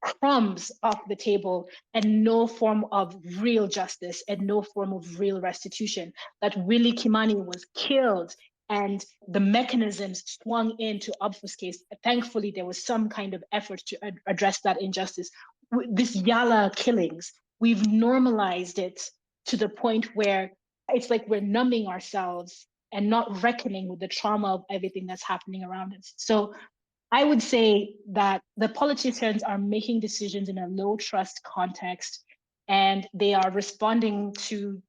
crumbs off the table and no form of real justice and no form of real restitution, that Willie Kimani was killed and the mechanisms swung in to obfuscate. Thankfully, there was some kind of effort to address that injustice. This Yala killings, we've normalized it to the point where it's like we're numbing ourselves and not reckoning with the trauma of everything that's happening around us. So I would say that the politicians are making decisions in a low trust context and they are responding to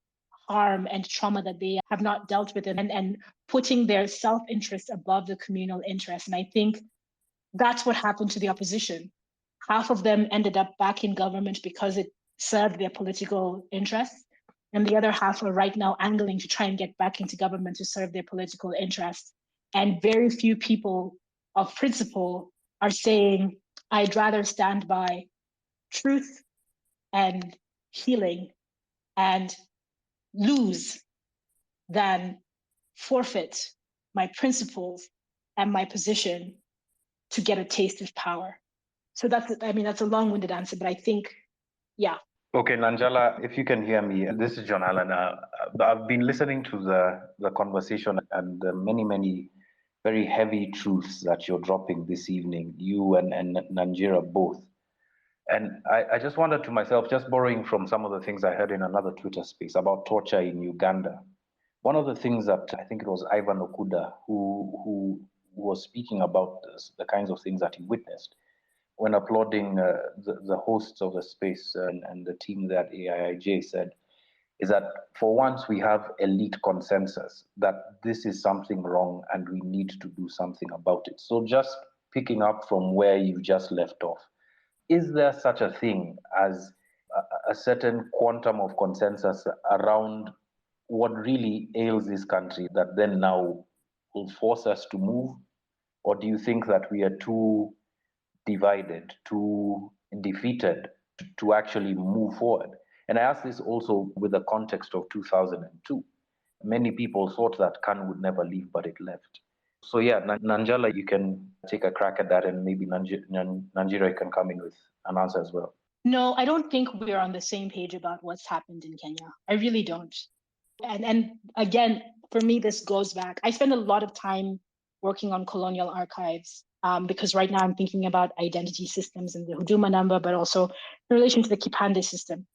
harm and trauma that they have not dealt with and putting their self-interest above the communal interest. And I think that's what happened to the opposition. Half of them ended up back in government because it served their political interests. And the other half are right now angling to try and get back into government to serve their political interests. And very few people of principle are saying, I'd rather stand by truth and healing and lose than forfeit my principles and my position to get a taste of power. So that's a long-winded answer, but I think, yeah. Okay, Nanjala, if you can hear me, this is John Allen. I've been listening to the conversation and the many very heavy truths that you're dropping this evening, you and Nanjira both. And I just wondered to myself, just borrowing from some of the things I heard in another Twitter space about torture in Uganda. One of the things that I think it was Ivan Okuda who was speaking about this, the kinds of things that he witnessed when applauding the hosts of the space and the team that AIIJ said, is that for once we have elite consensus that this is something wrong and we need to do something about it. So just picking up from where you just left off, is there such a thing as a certain quantum of consensus around what really ails this country that then now will force us to move? Or do you think that we are too divided, too defeated to actually move forward? And I ask this also with the context of 2002. Many people thought that Khan would never leave, but it left. So yeah, Nanjala, you can take a crack at that, and maybe Nanjira can come in with an answer as well. No, I don't think we're on the same page about what's happened in Kenya. I really don't. And again, for me, this goes back. I spend a lot of time working on colonial archives because right now I'm thinking about identity systems and the Huduma number, but also in relation to the Kipande system.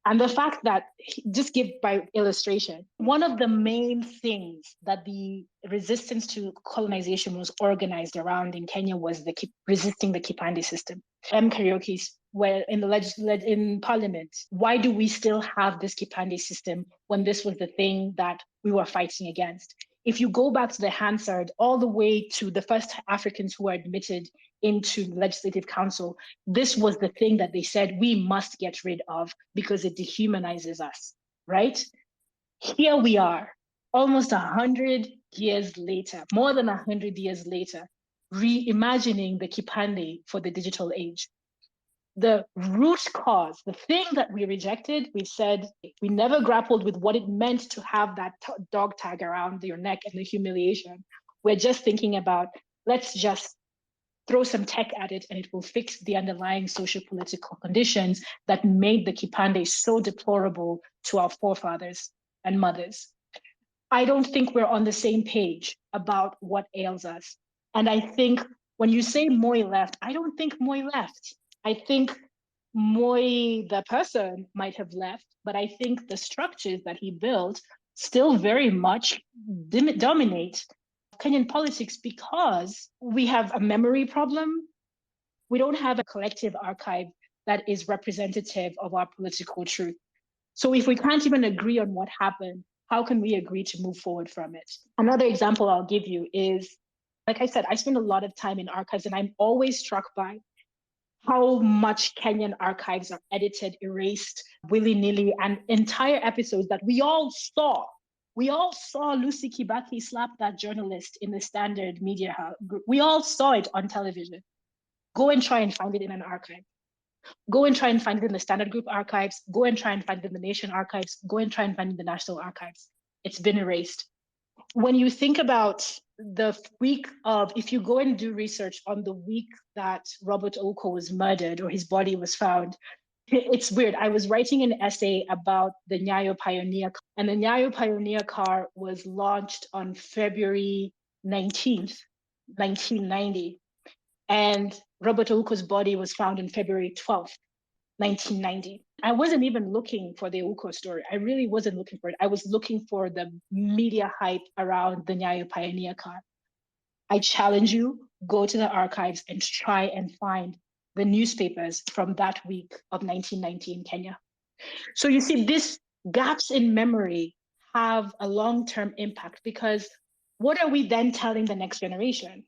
And the fact that, just give by illustration, one of the main things that the resistance to colonization was organized around in Kenya was resisting the Kipande system. Karaoke, where in parliament, why do we still have this Kipande system when this was the thing that we were fighting against? If you go back to the Hansard, all the way to the first Africans who were admitted into the Legislative Council, this was the thing that they said we must get rid of because it dehumanizes us, right? Here we are, almost 100 years later, more than 100 years later, reimagining the Kipande for the digital age. The root cause, the thing that we rejected, we said we never grappled with what it meant to have that dog tag around your neck and the humiliation. We're just thinking about, let's just throw some tech at it and it will fix the underlying socio-political conditions that made the Kipande so deplorable to our forefathers and mothers. I don't think we're on the same page about what ails us. And I think when you say Moi left, I don't think Moi left. I think Moi, the person, might have left, but I think the structures that he built still very much dominate Kenyan politics because we have a memory problem. We don't have a collective archive that is representative of our political truth. So if we can't even agree on what happened, how can we agree to move forward from it? Another example I'll give you is, like I said, I spend a lot of time in archives and I'm always struck by how much Kenyan archives are edited, erased willy-nilly, and entire episodes that we all saw. We all saw Lucy Kibaki slap that journalist in the Standard Media Group. We all saw it on television. Go and try and find it in an archive. Go and try and find it in the Standard Group archives. Go and try and find it in the Nation archives. Go and try and find it in the National archives. It's been erased. When you think about the week of, if you go and do research on the week that Robert Oko was murdered or his body was found, it's weird. I was writing an essay about the Nyayo Pioneer, and the Nyayo Pioneer car was launched on February 19th, 1990. And Robert Oko's body was found on February 12th, 1990. I wasn't even looking for the Oko story. I really wasn't looking for it. I was looking for the media hype around the Nyayo Pioneer car. I challenge you, go to the archives and try and find the newspapers from that week of 1990 in Kenya. So you see, these gaps in memory have a long-term impact because what are we then telling the next generation?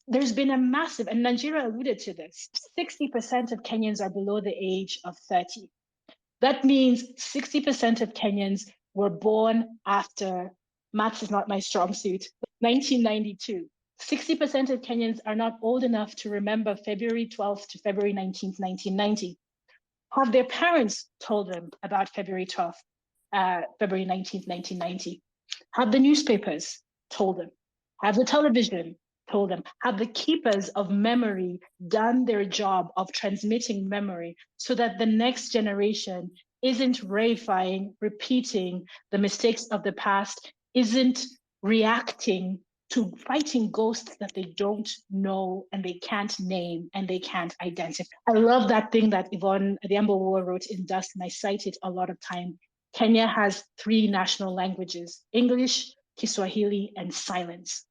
There's been a massive, and Nigeria alluded to this, 60% of Kenyans are below the age of 30. That means 60% of Kenyans were born after, maths is not my strong suit, 1992. 60% of Kenyans are not old enough to remember February 12th to February 19th, 1990. Have their parents told them about February 12th, February 19th, 1990? Have the newspapers told them? Have the television told them? Have the keepers of memory done their job of transmitting memory so that the next generation isn't reifying, repeating the mistakes of the past, isn't reacting to fighting ghosts that they don't know and they can't name and they can't identify? I love that thing that Yvonne Adhiambo wrote in Dust, and I cite it a lot of time. Kenya has 3 national languages: English, Kiswahili, and silence.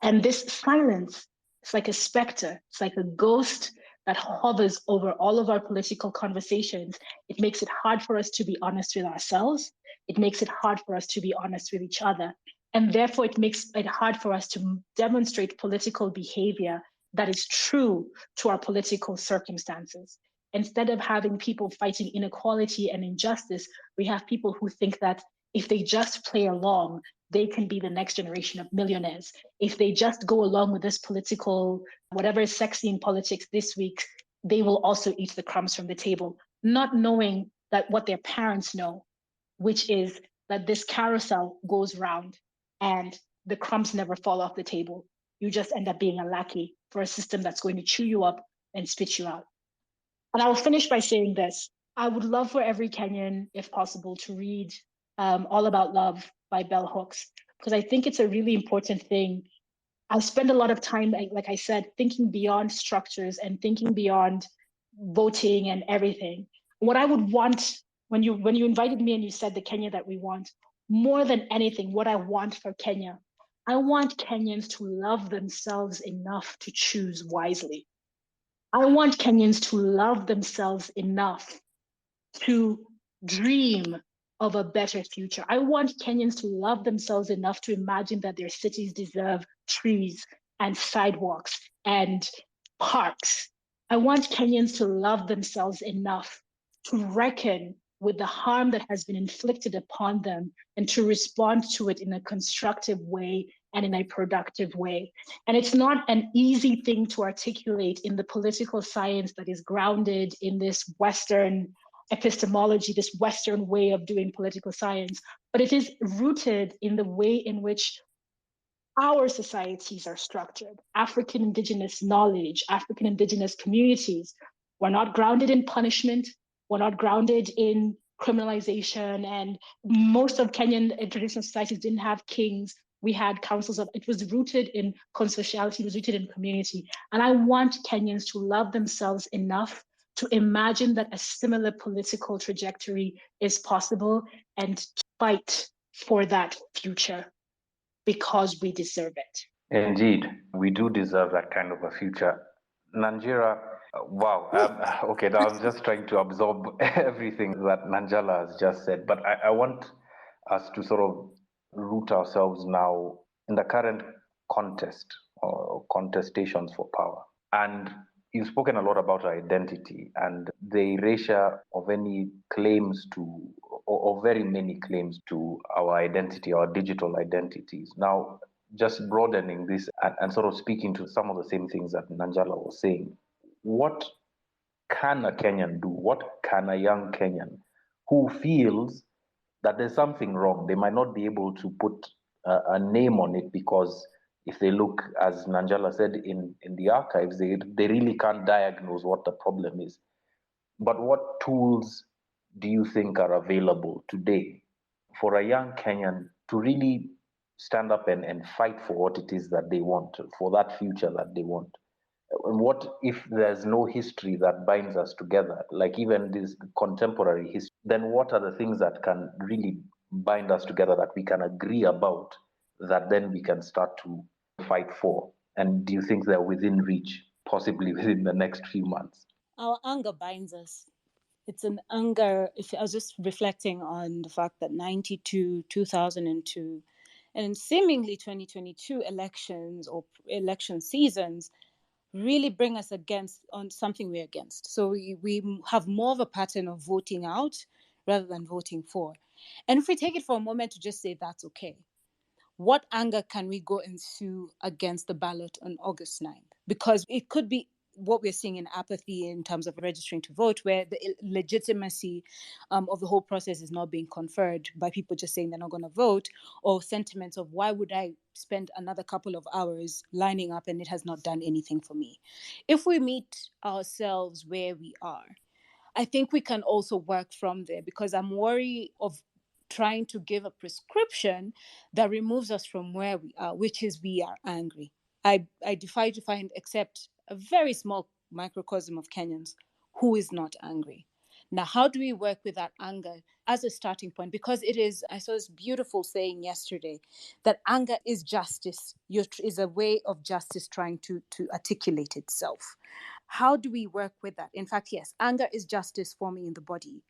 And this silence, it's like a specter, it's like a ghost that hovers over all of our political conversations. It makes it hard for us to be honest with ourselves. It makes it hard for us to be honest with each other. And therefore, it makes it hard for us to demonstrate political behavior that is true to our political circumstances. Instead of having people fighting inequality and injustice, we have people who think that if they just play along, they can be the next generation of millionaires. If they just go along with this political, whatever is sexy in politics this week, they will also eat the crumbs from the table, not knowing that what their parents know, which is that this carousel goes round and the crumbs never fall off the table. You just end up being a lackey for a system that's going to chew you up and spit you out. And I will finish by saying this. I would love for every Kenyan, if possible, to read All About Love by Bell Hooks, because I think it's a really important thing. I spend a lot of time, like I said, thinking beyond structures and thinking beyond voting and everything. What I would want, when you invited me and you said the Kenya that we want, more than anything, what I want for Kenya, I want Kenyans to love themselves enough to choose wisely. I want Kenyans to love themselves enough to dream of a better future. I want Kenyans to love themselves enough to imagine that their cities deserve trees and sidewalks and parks. I want Kenyans to love themselves enough to reckon with the harm that has been inflicted upon them and to respond to it in a constructive way and in a productive way. And it's not an easy thing to articulate in the political science that is grounded in this Western epistemology, this Western way of doing political science, but it is rooted in the way in which our societies are structured. African Indigenous knowledge, African Indigenous communities were not grounded in punishment, were not grounded in criminalization, and most of Kenyan traditional societies didn't have kings. We had councils of, it was rooted in consociality, it was rooted in community. And I want Kenyans to love themselves enough to imagine that a similar political trajectory is possible and to fight for that future because we deserve it. Indeed, we do deserve that kind of a future. Nanjira, wow. Okay, now I'm just trying to absorb everything that Nanjala has just said, but I want us to sort of root ourselves now in the current contest or contestations for power. And you've spoken a lot about our identity and the erasure of any claims to, or very many claims to our identity, our digital identities. Now, just broadening this and sort of speaking to some of the same things that Nanjala was saying, what can a Kenyan do? What can a young Kenyan who feels that there's something wrong? They might not be able to put a name on it because if they look, as Nanjala said, in the archives, they really can't diagnose what the problem is. But what tools do you think are available today for a young Kenyan to really stand up and fight for what it is that they want, for that future that they want? And what if there's no history that binds us together, like even this contemporary history? Then what are the things that can really bind us together that we can agree about, that then we can start to fight for? And do you think they're within reach, possibly within the next few months? Our anger binds us. It's an anger. If I was just reflecting on the fact that 92, 2002, and seemingly 2022 elections or election seasons really bring us against on something we're against. So we have more of a pattern of voting out rather than voting for. And if we take it for a moment to just say that's okay, what anger can we go and sue against the ballot on August 9th? Because it could be what we're seeing in apathy in terms of registering to vote, where the legitimacy of the whole process is not being conferred by people just saying they're not going to vote, or sentiments of why would I spend another couple of hours lining up and it has not done anything for me. If we meet ourselves where we are, I think we can also work from there, because I'm worried of trying to give a prescription that removes us from where we are, which is we are angry. I defy to find except a very small microcosm of Kenyans who is not angry. Now, how do we work with that anger as a starting point? Because it is, I saw this beautiful saying yesterday, that anger is justice, is a way of justice trying to articulate itself. How do we work with that? In fact, yes, anger is justice forming in the body.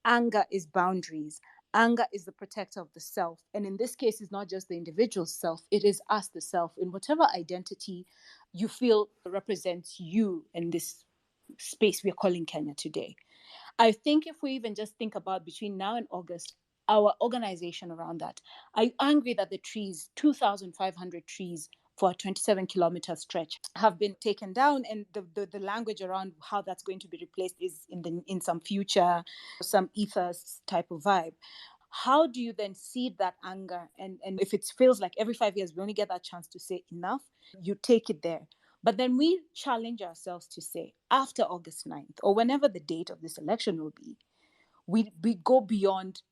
Anger is boundaries. Anger is the protector of the self. And in this case, it's not just the individual self, it is us, the self, in whatever identity you feel represents you in this space we're calling Kenya today. I think if we even just think about between now and August, our organization around that. Are you angry that the trees, 2,500 trees for a 27-kilometer stretch, have been taken down, and the language around how that's going to be replaced is in some future, some ethos type of vibe? How do you then seed that anger? And if it feels like every 5 years we only get that chance to say enough, you take it there. But then we challenge ourselves to say, after August 9th, or whenever the date of this election will be, we go beyond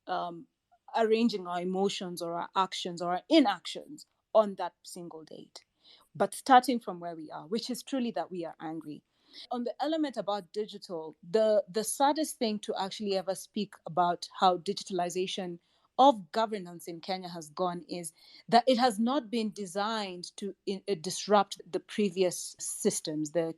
arranging our emotions or our actions or our inactions on that single date, but starting from where we are, which is truly that we are angry. On the element about digital, the saddest thing to actually ever speak about how digitalization of governance in Kenya has gone is that it has not been designed to disrupt the previous systems, the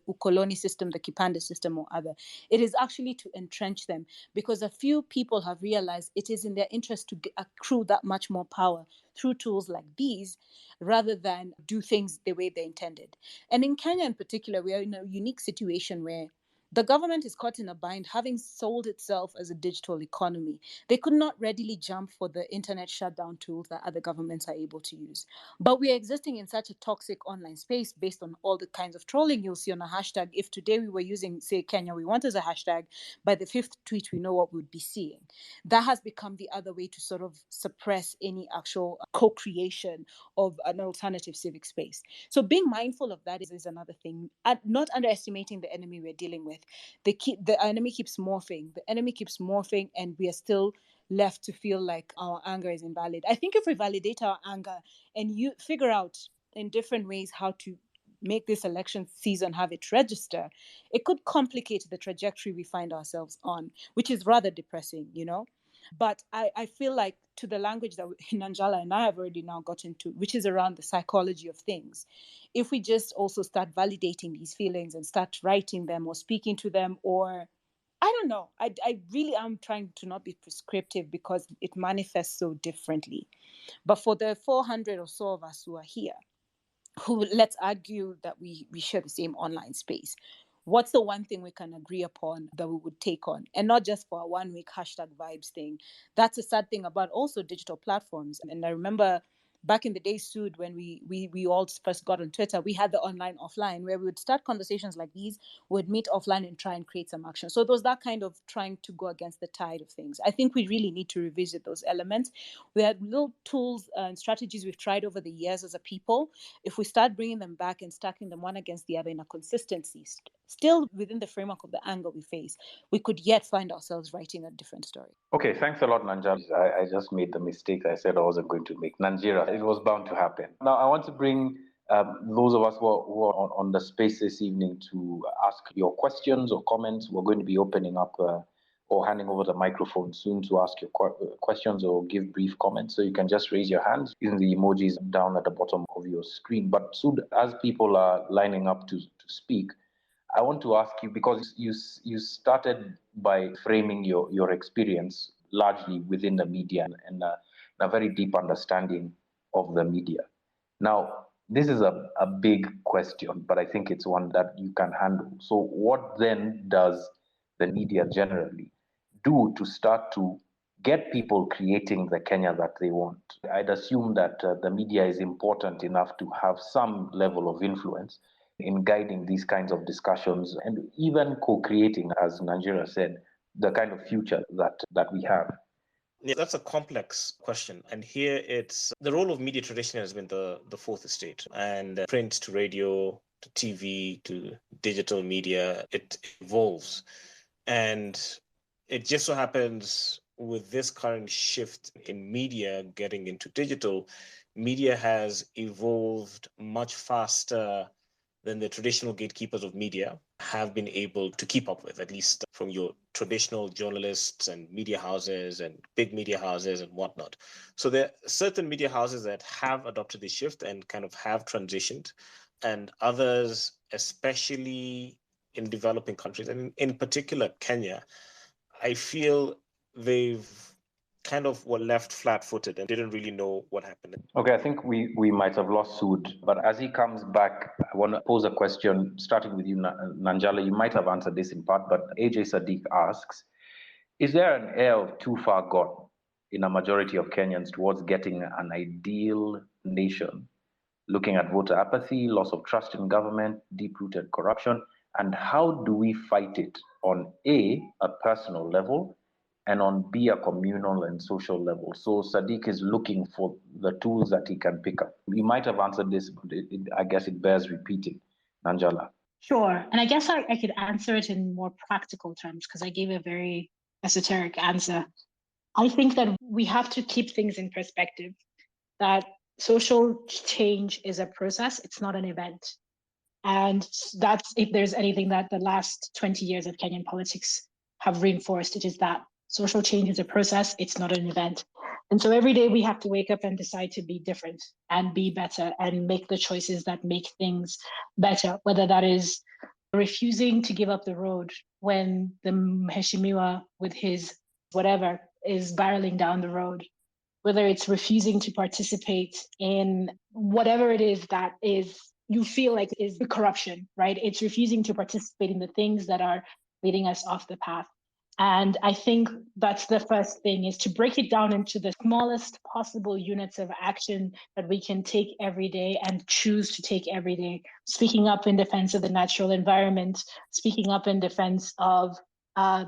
ukoloni system, the kipande system, or other. It is actually to entrench them, because a few people have realized it is in their interest to accrue that much more power through tools like these, rather than do things the way they intended. And in Kenya in particular, we are in a unique situation where The government is caught in a bind, having sold itself as a digital economy. They could not readily jump for the internet shutdown tools that other governments are able to use. But we are existing in such a toxic online space based on all the kinds of trolling you'll see on a hashtag. If today we were using, say, Kenya we want as a hashtag, by the fifth tweet, we know what we would be seeing. That has become the other way to sort of suppress any actual co-creation of an alternative civic space. So being mindful of that is another thing. Not underestimating the enemy we're dealing with. The enemy keeps morphing. The enemy keeps morphing, and we are still left to feel like our anger is invalid. I think if we validate our anger and you figure out in different ways how to make this election season have it register, it could complicate the trajectory we find ourselves on, which is rather depressing, you know? But I feel like to the language that Nanjala and I have already now got into, which is around the psychology of things, if we just also start validating these feelings and start writing them or speaking to them, or I don't know, I really am trying to not be prescriptive because it manifests so differently. But for the 400 or so of us who are here, who let's argue that we share the same online space, what's the one thing we can agree upon that we would take on? And not just for a 1 week hashtag vibes thing. That's a sad thing about also digital platforms. And I remember back in the day, Sood, when we all first got on Twitter, we had the online offline where we would start conversations like these, would meet offline and try and create some action. So it was that kind of trying to go against the tide of things. I think we really need to revisit those elements. We had little tools and strategies we've tried over the years as a people. If we start bringing them back and stacking them one against the other in a consistency, still within the framework of the angle we face, we could yet find ourselves writing a different story. Okay, thanks a lot, Nanjala. I just made the mistake. I said I wasn't going to make Nanjira. It was bound to happen. Now, I want to bring those of us who are on the space this evening to ask your questions or comments. We're going to be opening up or handing over the microphone soon to ask your questions or give brief comments. So you can just raise your hands using the emojis down at the bottom of your screen. But soon, as people are lining up to speak, I want to ask you, because you started by framing your experience largely within the media and a very deep understanding of the media. Now, this is a big question, but I think it's one that you can handle. So what then does the media generally do to start to get people creating the Kenya that they want? I'd assume that the media is important enough to have some level of influence in guiding these kinds of discussions and even co-creating, as Nigeria said, the kind of future that we have. Yeah, that's a complex question. And here it's the role of media traditionally has been the fourth estate, and print to radio to TV to digital media, it evolves. And it just so happens with this current shift in media getting into digital, media has evolved much faster than the traditional gatekeepers of media have been able to keep up with, at least from your traditional journalists and media houses and big media houses and whatnot. So there are certain media houses that have adopted this shift and kind of have transitioned, and others, especially in developing countries, and in particular Kenya, I feel they've kind of were left flat-footed and didn't really know what happened. Okay, I think we might have lost Sood, but as he comes back, I want to pose a question, starting with you, Nanjala. You might have answered this in part, but AJ Sadiq asks, is there an air of too far gone in a majority of Kenyans towards getting an ideal nation, looking at voter apathy, loss of trust in government, deep-rooted corruption, and how do we fight it on a personal level, and on B, a communal and social level? So Sadiq is looking for the tools that he can pick up. You might have answered this, but I guess it bears repeating. Nanjala. Sure. And I guess I could answer it in more practical terms because I gave a very esoteric answer. I think that we have to keep things in perspective, that social change is a process. It's not an event. And that's, if there's anything that the last 20 years of Kenyan politics have reinforced, it is that social change is a process. It's not an event. And so every day we have to wake up and decide to be different and be better and make the choices that make things better, whether that is refusing to give up the road when the Mheshimiwa with his whatever is barreling down the road, whether it's refusing to participate in whatever it is that is you feel like is corruption, right? It's refusing to participate in the things that are leading us off the path. And I think that's the first thing, is to break it down into the smallest possible units of action that we can take every day and choose to take every day. Speaking up in defense of the natural environment, speaking up in defense of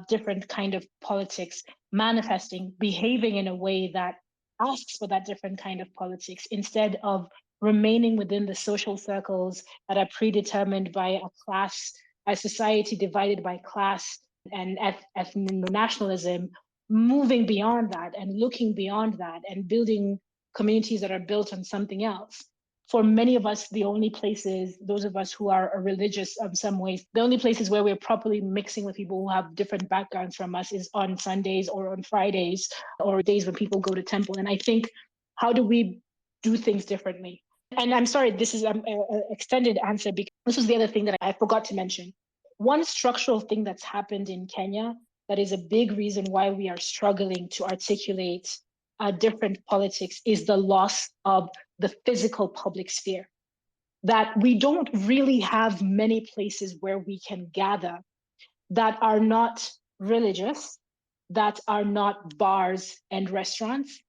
different kind of politics, manifesting, behaving in a way that asks for that different kind of politics, instead of remaining within the social circles that are predetermined by a class, a society divided by class and ethno-nationalism, moving beyond that and looking beyond that and building communities that are built on something else. For many of us, the only places, those of us who are religious in some ways, the only places where we're properly mixing with people who have different backgrounds from us is on Sundays or on Fridays or days when people go to temple. And I think, how do we do things differently? And I'm sorry, this is an extended answer, because this was the other thing that I forgot to mention. One structural thing that's happened in Kenya that is a big reason why we are struggling to articulate different politics is the loss of the physical public sphere. That we don't really have many places where we can gather that are not religious, that are not bars and restaurants.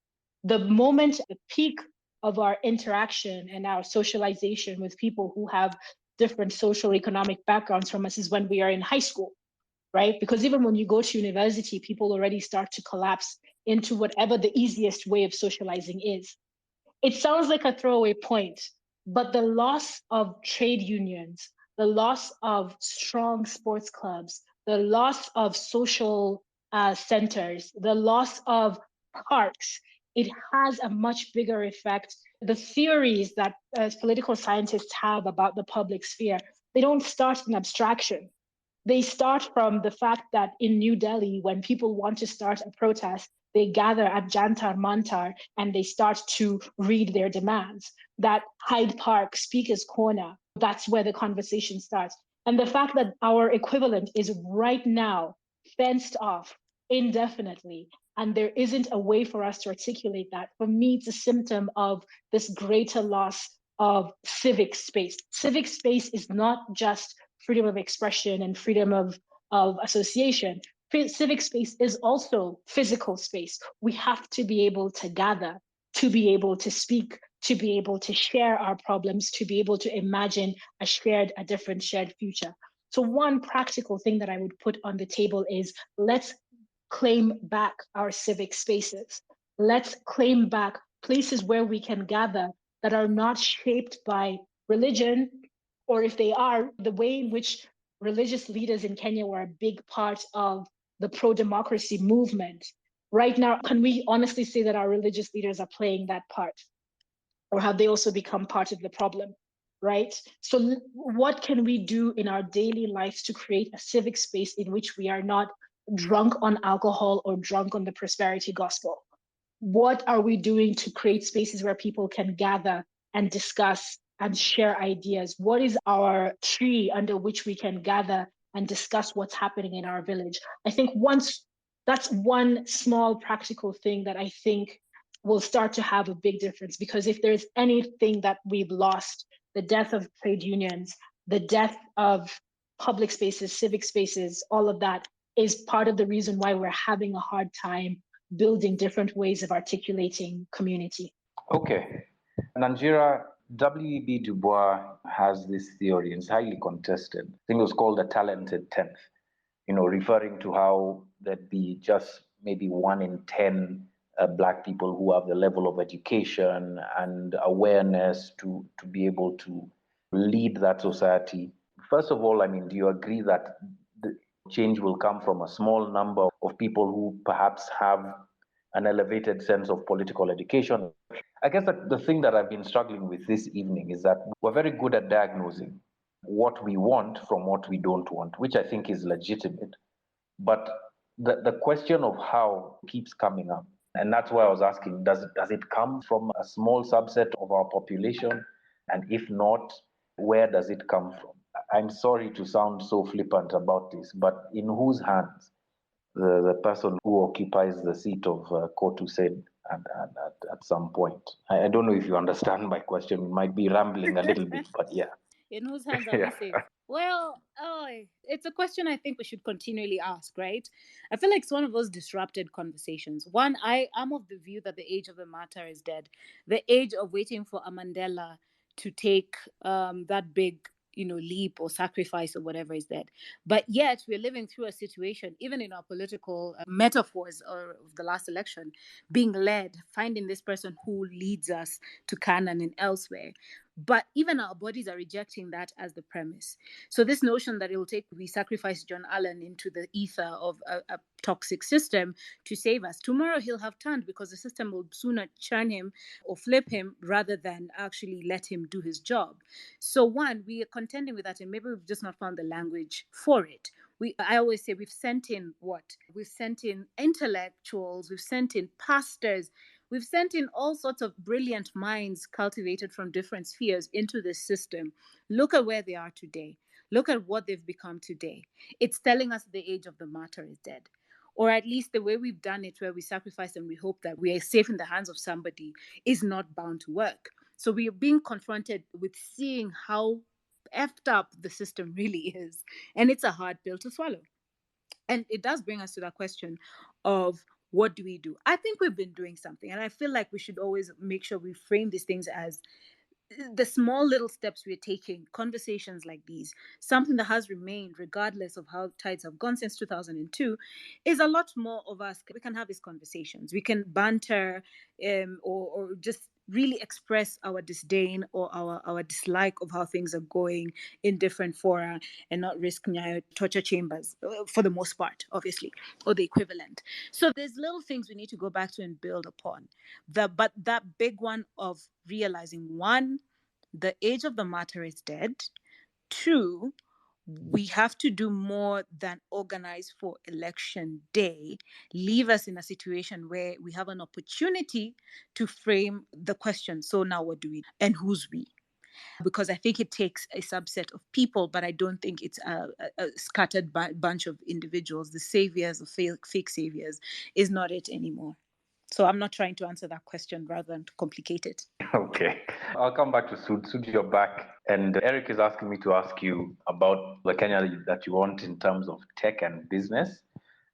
The moment, the peak of our interaction and our socialization with people who have different social economic backgrounds from us is when we are in high school, right? Because even when you go to university, people already start to collapse into whatever the easiest way of socializing is. It sounds like a throwaway point, but the loss of trade unions, the loss of strong sports clubs, the loss of social centers, the loss of parks, it has a much bigger effect. The theories that political scientists have about the public sphere, they don't start in abstraction. They start from the fact that in New Delhi, when people want to start a protest, they gather at Jantar Mantar and they start to read their demands. That Hyde Park, Speaker's Corner, that's where the conversation starts. And the fact that our equivalent is right now fenced off indefinitely, and there isn't a way for us to articulate that, for me, it's a symptom of this greater loss of civic space. Civic space is not just freedom of expression and freedom of association. Civic space is also physical space. We have to be able to gather, to be able to speak, to be able to share our problems, to be able to imagine a different shared future. So one practical thing that I would put on the table is, let's claim back our civic spaces. Let's claim back places where we can gather that are not shaped by religion, or if they are, the way in which religious leaders in Kenya were a big part of the pro-democracy movement. Right now, can we honestly say that our religious leaders are playing that part? Or have they also become part of the problem, right? So what can we do in our daily lives to create a civic space in which we are not drunk on alcohol or drunk on the prosperity gospel? What are we doing to create spaces where people can gather and discuss and share ideas? What is our tree under which we can gather and discuss what's happening in our village? I think that's one small practical thing that I think will start to have a big difference, because if there's anything that we've lost, the death of trade unions, the death of public spaces, civic spaces, all of that is part of the reason why we're having a hard time building different ways of articulating community. Okay. Nanjira, W.E.B. Du Bois has this theory, and it's highly contested. I think it was called the talented 10th, referring to how there'd be just maybe 1 in 10 Black people who have the level of education and awareness to be able to lead that society. First of all, do you agree that the change will come from a small number of people who perhaps have an elevated sense of political education? I guess that the thing that I've been struggling with this evening is that we're very good at diagnosing what we want from what we don't want, which I think is legitimate. But the question of how keeps coming up. And that's why I was asking, does it come from a small subset of our population? And if not, where does it come from? I'm sorry to sound so flippant about this, but in whose hands the person who occupies the seat of Kotu said at some point? I don't know if you understand my question. It might be rambling a little bit, but yeah. In whose hands are we safe? Well, it's a question I think we should continually ask, right? I feel like it's one of those disrupted conversations. One, I am of the view that the age of the matter is dead. The age of waiting for a Mandela to take that big, leap or sacrifice or whatever is dead. But yet we're living through a situation, even in our political metaphors of the last election, being led, finding this person who leads us to Canaan and elsewhere. But even our bodies are rejecting that as the premise. So this notion that we sacrifice John Allen into the ether of a toxic system to save us. Tomorrow he'll have turned because the system will sooner churn him or flip him rather than actually let him do his job. So one, we are contending with that, and maybe we've just not found the language for it. I always say we've sent in what? We've sent in intellectuals, we've sent in pastors, we've sent in all sorts of brilliant minds cultivated from different spheres into this system. Look at where they are today. Look at what they've become today. It's telling us the age of the matter is dead. Or at least the way we've done it, where we sacrifice and we hope that we are safe in the hands of somebody, is not bound to work. So we are being confronted with seeing how effed up the system really is. And it's a hard pill to swallow. And it does bring us to that question of what do we do? I think we've been doing something. And I feel like we should always make sure we frame these things as the small little steps we're taking, conversations like these, something that has remained regardless of how tides have gone since 2002, is a lot more of us. We can have these conversations. We can banter or just really express our disdain or our dislike of how things are going in different fora and not risk torture chambers for the most part, obviously, or the equivalent. So there's little things we need to go back to and build upon. But that big one of realizing, one, the age of the matter is dead. Two, we have to do more than organize for election day, leave us in a situation where we have an opportunity to frame the question. So now what do we, and who's we? Because I think it takes a subset of people, but I don't think it's a scattered bunch of individuals. The saviors or fake saviors is not it anymore. So I'm not trying to answer that question rather than to complicate it. Okay. I'll come back to Sud. Sud, you're back. And Eric is asking me to ask you about the Kenya that you want in terms of tech and business.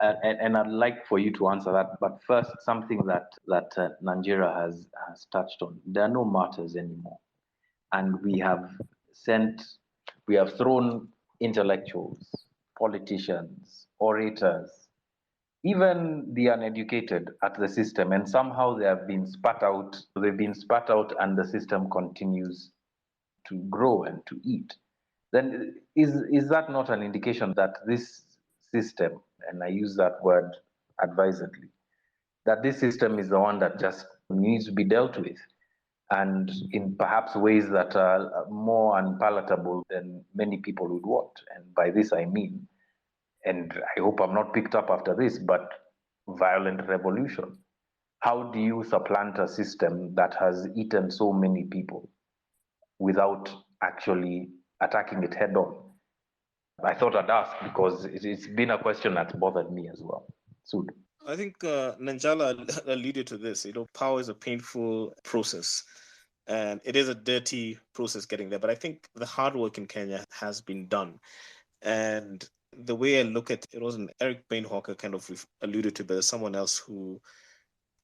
And I'd like for you to answer that. But first, something that Nanjira has touched on. There are no martyrs anymore. And we have thrown intellectuals, politicians, orators, even the uneducated at the system, and somehow they have been spat out. They've been spat out, and the system continues to grow and to eat. Then is that not an indication that this system, and I use that word advisedly, that this system is the one that just needs to be dealt with, and in perhaps ways that are more unpalatable than many people would want? And by this I mean, and I hope I'm not picked up after this, but violent revolution. How do you supplant a system that has eaten so many people without actually attacking it head on? I thought I'd ask because it's been a question that's bothered me as well. Sud. I think Nanjala alluded to this. Power is a painful process, and it is a dirty process getting there. But I think the hard work in Kenya has been done. And the way I look at it, wasn't Eric Bainhawker kind of alluded to, but there's someone else who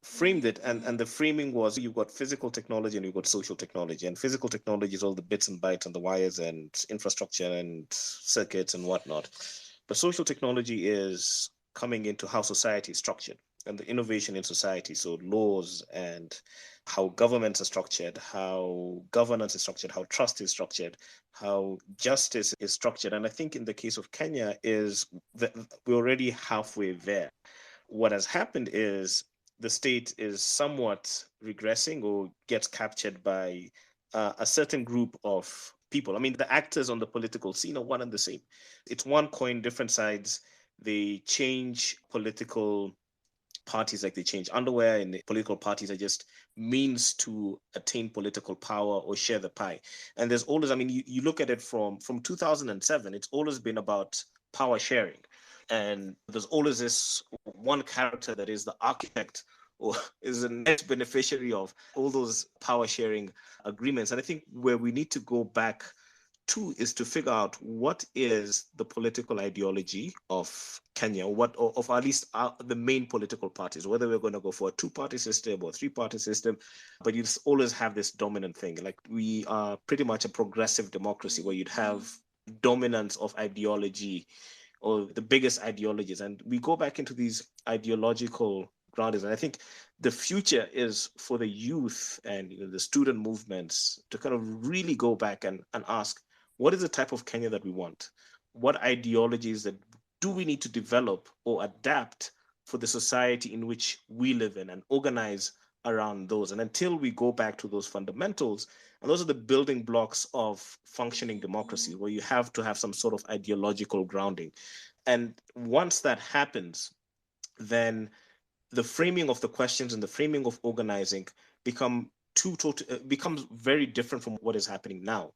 framed it. And the framing was, you've got physical technology and you've got social technology. And physical technology is all the bits and bytes and the wires and infrastructure and circuits and whatnot. But social technology is coming into how society is structured and the innovation in society. So laws and how governments are structured, how governance is structured, how trust is structured, how justice is structured. And I think in the case of Kenya is that we're already halfway there. What has happened is the state is somewhat regressing or gets captured by a certain group of people. I mean, the actors on the political scene are one and the same. It's one coin, different sides. They change political parties like they change underwear, and the political parties are just means to attain political power or share the pie. And there's always, I mean, you look at it from 2007, it's always been about power sharing. And there's always this one character that is the architect or is a net beneficiary of all those power sharing agreements. And I think where we need to go back two is to figure out what is the political ideology of Kenya, or at least the main political parties, whether we're going to go for a two-party system or three-party system, but you just always have this dominant thing. Like, we are pretty much a progressive democracy where you'd have dominance of ideology or the biggest ideologies. And we go back into these ideological groundings. And I think the future is for the youth and the student movements to kind of really go back and ask, what is the type of Kenya that we want? What ideologies that do we need to develop or adapt for the society in which we live in, and organize around those? And until we go back to those fundamentals, and those are the building blocks of functioning democracy, where you have to have some sort of ideological grounding. And once that happens, then the framing of the questions and the framing of organizing becomes very different from what is happening now.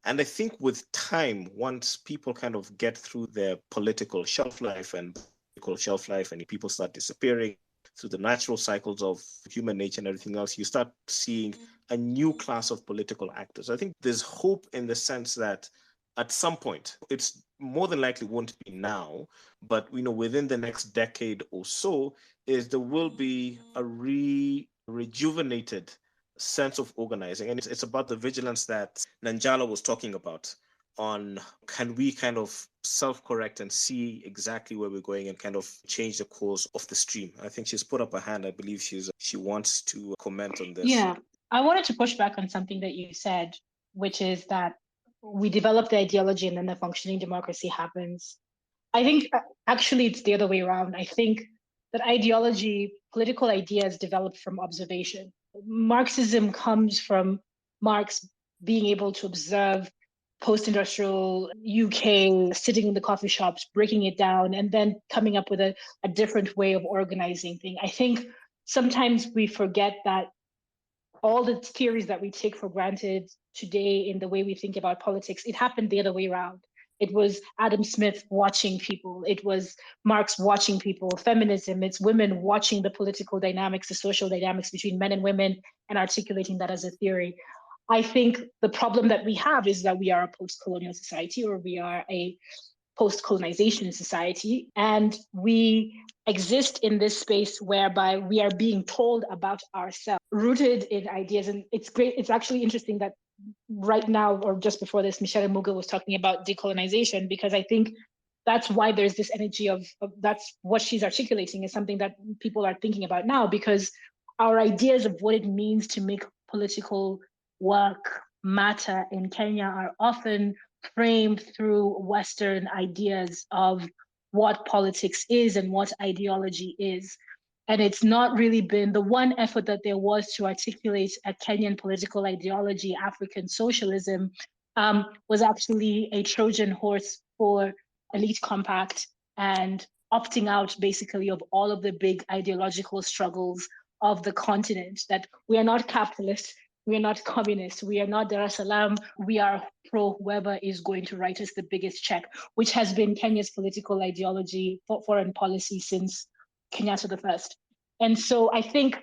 And I think with time, once people kind of get through their political shelf life and people start disappearing through the natural cycles of human nature and everything else, you start seeing a new class of political actors. I think there's hope in the sense that at some point, it's more than likely won't be now, but within the next decade or so, there will be a rejuvenated sense of organizing. And it's about the vigilance that Nanjala was talking about on, can we kind of self-correct and see exactly where we're going and kind of change the course of the stream. I think she's put up her hand. I believe she wants to comment on this. Yeah, I wanted to push back on something that you said, which is that we develop the ideology and then the functioning democracy happens. I think actually it's the other way around. I think that ideology, political ideas develop from observation. Marxism comes from Marx being able to observe post-industrial UK, sitting in the coffee shops, breaking it down, and then coming up with a different way of organizing things. I think sometimes we forget that all the theories that we take for granted today in the way we think about politics, it happened the other way around. It was Adam Smith watching people. It was Marx watching people. Feminism, it's women watching the political dynamics, the social dynamics between men and women, and articulating that as a theory. I think the problem that we have is that we are a post-colonial society, or we are a post-colonization society, and we exist in this space whereby we are being told about ourselves, rooted in ideas. And it's great. It's actually interesting that right now, or just before this, Michelle Muga was talking about decolonization, because I think that's why there's this energy of that's what she's articulating is something that people are thinking about now, because our ideas of what it means to make political work matter in Kenya are often framed through Western ideas of what politics is and what ideology is. And it's not really been the one effort that there was to articulate a Kenyan political ideology, African socialism, was actually a Trojan horse for elite compact and opting out basically of all of the big ideological struggles of the continent, that we are not capitalist, we are not communist, we are not Dar es Salaam, we are pro whoever is going to write us the biggest check, which has been Kenya's political ideology for foreign policy since Kenyatta the First. And so I think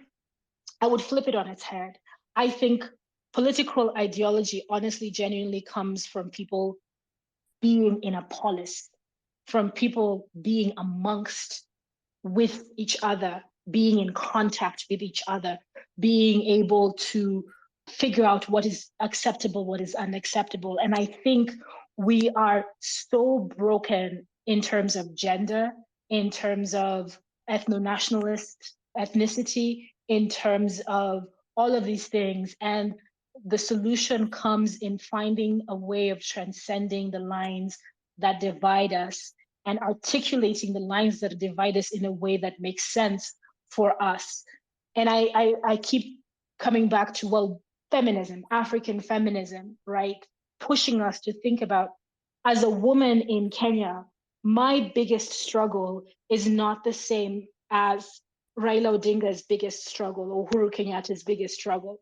I would flip it on its head. I think political ideology honestly, genuinely comes from people being in a polis, from people being amongst, with each other, being in contact with each other, being able to figure out what is acceptable, what is unacceptable. And I think we are so broken in terms of gender, in terms of ethno-nationalist ethnicity, in terms of all of these things. And the solution comes in finding a way of transcending the lines that divide us and articulating the lines that divide us in a way that makes sense for us. And I keep coming back to, well, feminism, African feminism, right? Pushing us to think about, as a woman in Kenya, my biggest struggle is not the same as Raila Odinga's biggest struggle or Uhuru Kenyatta's biggest struggle.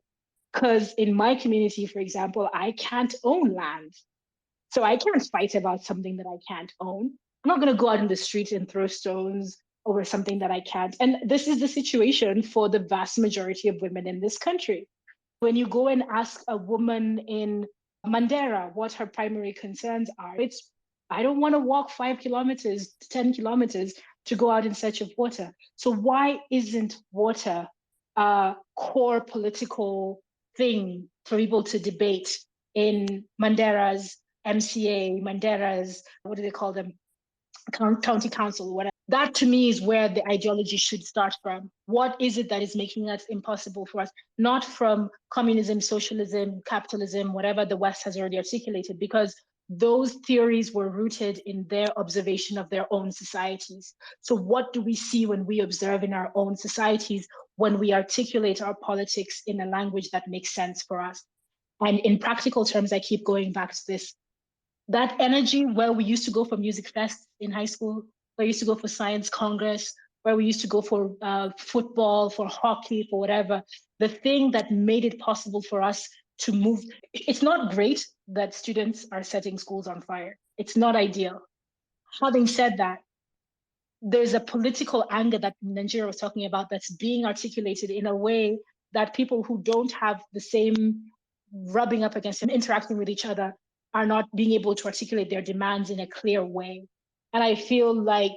Because in my community, for example, I can't own land. So I can't fight about something that I can't own. I'm not going to go out in the street and throw stones over something that I can't. And this is the situation for the vast majority of women in this country. When you go and ask a woman in Mandera, what her primary concerns are. I don't want to walk 5 kilometers, 10 kilometers to go out in search of water. So why isn't water a core political thing for people to debate in Mandera's MCA, Mandera's, what do they call them? County council, whatever. That to me is where the ideology should start from. What is it that is making it impossible for us? Not from communism, socialism, capitalism, whatever the West has already articulated, because those theories were rooted in their observation of their own societies. So what do we see when we observe in our own societies, when we articulate our politics in a language that makes sense for us? And in practical terms, I keep going back to this. That energy where we used to go for music fest in high school, where we used to go for science congress, where we used to go for football, for hockey, for whatever, the thing that made it possible for us to move. It's not great that students are setting schools on fire. It's not ideal. Having said that, there's a political anger that Nigeria was talking about that's being articulated in a way that people who don't have the same rubbing up against and interacting with each other are not being able to articulate their demands in a clear way. And I feel like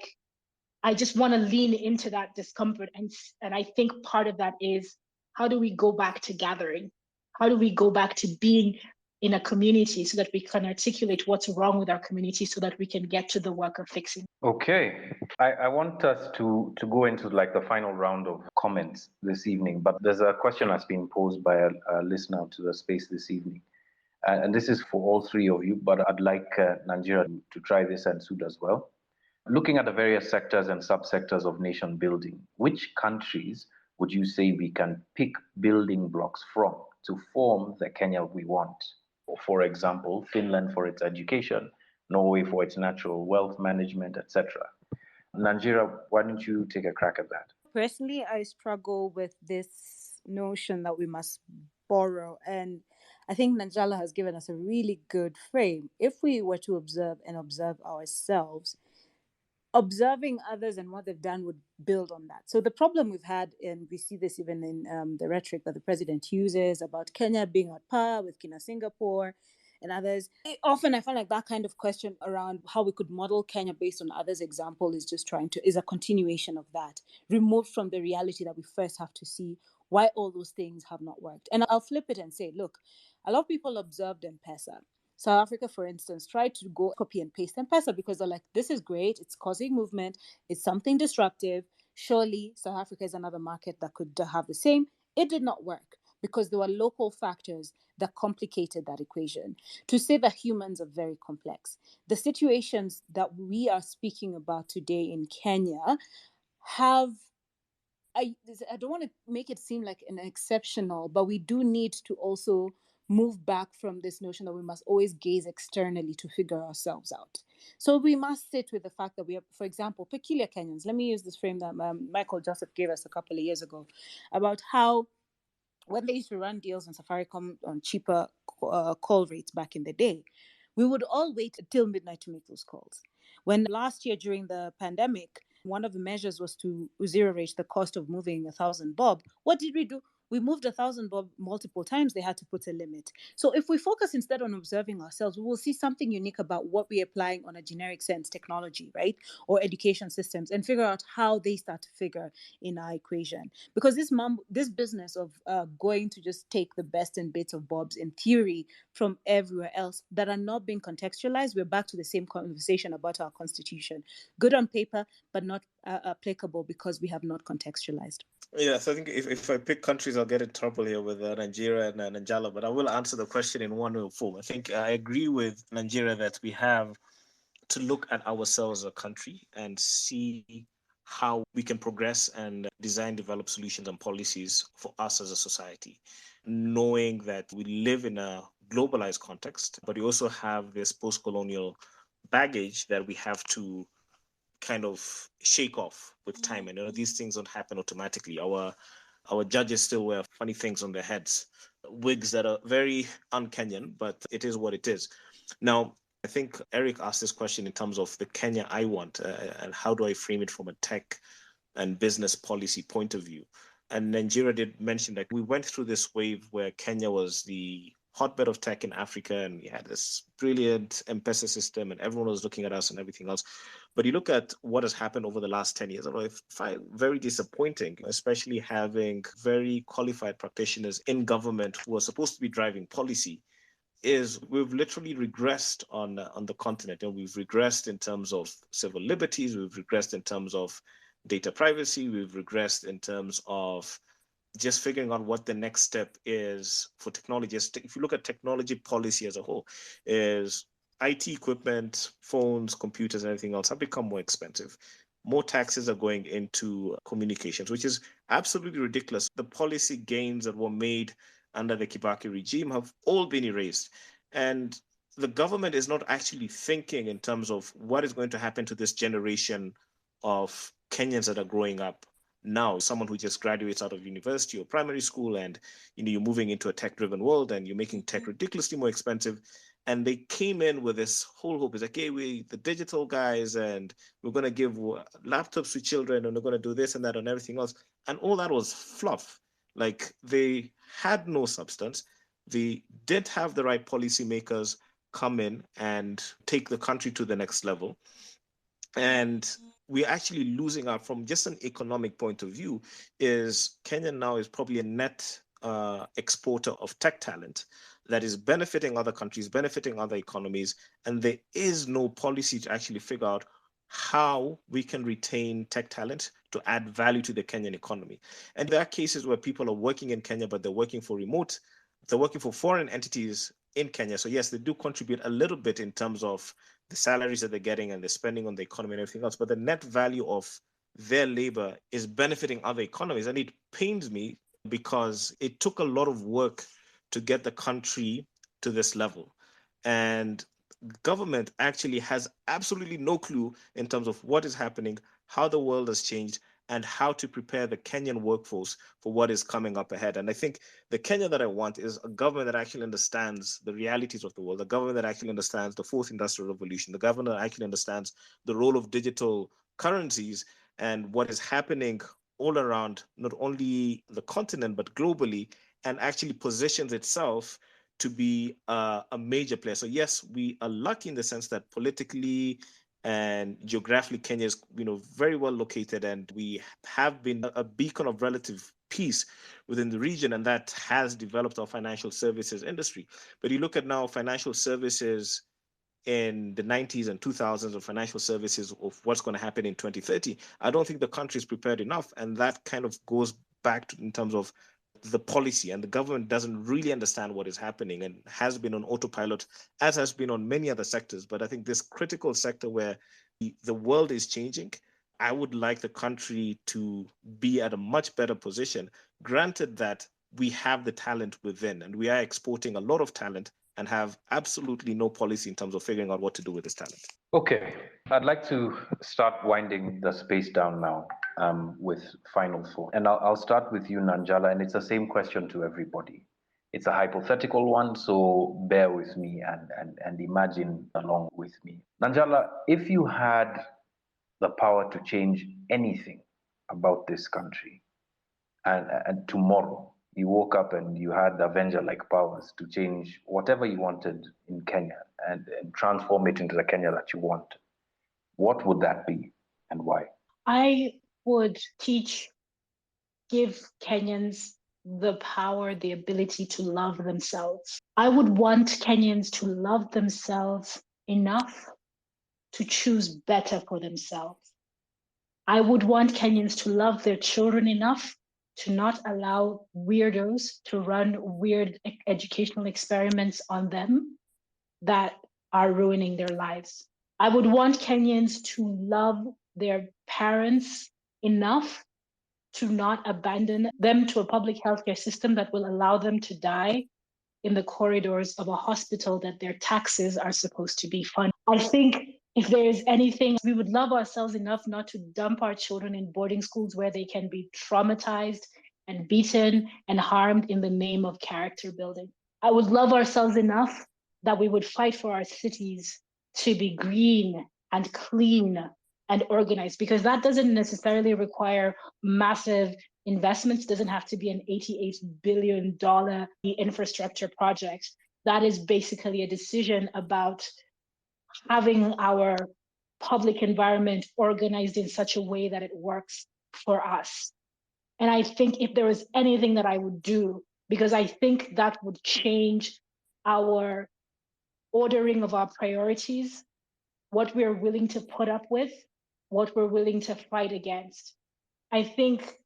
I just want to lean into that discomfort. And I think part of that is, how do we go back to gathering? How do we go back to being in a community so that we can articulate what's wrong with our community so that we can get to the work of fixing? Okay. I want us to go into like the final round of comments this evening, but there's a question that's been posed by a listener to the space this evening. And this is for all three of you, but I'd like Nigeria to try this and Sud as well. Looking at the various sectors and subsectors of nation building, which countries would you say we can pick building blocks from to form the Kenya we want? For example, Finland for its education, Norway for its natural wealth management, etc. Nigeria, why don't you take a crack at that? Personally, I struggle with this notion that we must borrow, and I think Nanjala has given us a really good frame. If we were to observe ourselves, observing others and what they've done would build on that. So the problem we've had, and we see this even in the rhetoric that the president uses about Kenya being at par with Singapore and others. Often I find like that kind of question around how we could model Kenya based on others' example is a continuation of that, removed from the reality that we first have to see why all those things have not worked. And I'll flip it and say, look, a lot of people observed M-Pesa. South Africa, for instance, tried to go copy and paste M-Pesa because they're like, this is great, it's causing movement, it's something disruptive. Surely South Africa is another market that could have the same. It did not work because there were local factors that complicated that equation. To say that humans are very complex. The situations that we are speaking about today in Kenya have, I don't want to make it seem like an exceptional, but we do need to also move back from this notion that we must always gaze externally to figure ourselves out. So we must sit with the fact that we are, for example, peculiar Kenyans. Let me use this frame that Michael Joseph gave us a couple of years ago about how when they used to run deals on Safaricom on cheaper call rates back in the day, we would all wait till midnight to make those calls. When last year during the pandemic, one of the measures was to zero rate the cost of moving 1,000 bob. What did we do? We moved 1,000 bob multiple times. They had to put a limit. So if we focus instead on observing ourselves, we will see something unique about what we're applying on a generic sense, technology, right? Or education systems, and figure out how they start to figure in our equation. Because this business of going to just take the best and bits of bobs in theory from everywhere else that are not being contextualized, we're back to the same conversation about our constitution. Good on paper, but not applicable because we have not contextualized. Yeah, so I think if I pick countries, I'll get in trouble here with Nigeria and Nanjala, but I will answer the question in one or form. I think I agree with Nigeria that we have to look at ourselves as a country and see how we can progress and design, develop solutions and policies for us as a society, knowing that we live in a globalized context, but we also have this post-colonial baggage that we have to kind of shake off with time. And these things don't happen automatically. Our judges still wear funny things on their heads, wigs that are very un-Kenyan, but it is what it is. Now, I think Eric asked this question in terms of the Kenya I want, and how do I frame it from a tech and business policy point of view. And Nigeria did mention that we went through this wave where Kenya was the hotbed of tech in Africa, and we had this brilliant M-Pesa system, and everyone was looking at us and everything else. But you look at what has happened over the last 10 years, I find very disappointing, especially having very qualified practitioners in government who are supposed to be driving policy, is we've literally regressed on the continent. And we've regressed in terms of civil liberties, we've regressed in terms of data privacy, we've regressed in terms of just figuring out what the next step is for technology. If you look at technology policy as a whole, is IT equipment, phones, computers, and everything else have become more expensive. More taxes are going into communications, which is absolutely ridiculous. The policy gains that were made under the Kibaki regime have all been erased. And the government is not actually thinking in terms of what is going to happen to this generation of Kenyans that are growing up now. Someone who just graduates out of university or primary school, and you're moving into a tech-driven world, and you're making tech ridiculously more expensive. And they came in with this whole hope. It's like, hey, we the digital guys, and we're going to give laptops to children, and we're going to do this and that and everything else. And all that was fluff. Like, they had no substance. They didn't have the right policymakers come in and take the country to the next level. And we're actually losing out from just an economic point of view. Is Kenya now is probably a net exporter of tech talent that is benefiting other countries, benefiting other economies, and there is no policy to actually figure out how we can retain tech talent to add value to the Kenyan economy. And there are cases where people are working in Kenya, but they're working for foreign entities in Kenya. So yes, they do contribute a little bit in terms of the salaries that they're getting and they're spending on the economy and everything else, but the net value of their labor is benefiting other economies. And it pains me because it took a lot of work to get the country to this level. And government actually has absolutely no clue in terms of what is happening, how the world has changed, and how to prepare the Kenyan workforce for what is coming up ahead. And I think the Kenya that I want is a government that actually understands the realities of the world, a government that actually understands the fourth industrial revolution, the government that actually understands the role of digital currencies and what is happening all around, not only the continent, but globally, and actually positions itself to be a major player. So yes, we are lucky in the sense that politically and geographically, Kenya is very well located, and we have been a beacon of relative peace within the region, and that has developed our financial services industry. But you look at now financial services in the 90s and 2000s, of financial services of what's going to happen in 2030, I don't think the country is prepared enough. And that kind of goes back to, in terms of the policy, and the government doesn't really understand what is happening and has been on autopilot, as has been on many other sectors. But I think this critical sector where the world is changing, I would like the country to be at a much better position, granted that we have the talent within, and we are exporting a lot of talent and have absolutely no policy in terms of figuring out what to do with this talent. Okay, I'd like to start winding the space down now with final thought. And I'll start with you, Nanjala, and it's the same question to everybody. It's a hypothetical one, so bear with me and imagine along with me. Nanjala, if you had the power to change anything about this country, and tomorrow you woke up and you had Avenger-like powers to change whatever you wanted in Kenya and transform it into the Kenya that you want, what would that be and why? I would give Kenyans the power, the ability to love themselves. I would want Kenyans to love themselves enough to choose better for themselves. I would want Kenyans to love their children enough to not allow weirdos to run weird educational experiments on them that are ruining their lives. I would want Kenyans to love their parents enough to not abandon them to a public healthcare system that will allow them to die in the corridors of a hospital that their taxes are supposed to be funded. I think if there is anything, we would love ourselves enough not to dump our children in boarding schools where they can be traumatized and beaten and harmed in the name of character building. I would love ourselves enough that we would fight for our cities to be green and clean and organized, because that doesn't necessarily require massive investments. It doesn't have to be an $88 billion infrastructure project. That is basically a decision about having our public environment organized in such a way that it works for us. And I think if there was anything that I would do, because I think that would change our ordering of our priorities, what we're willing to put up with, what we're willing to fight against. I think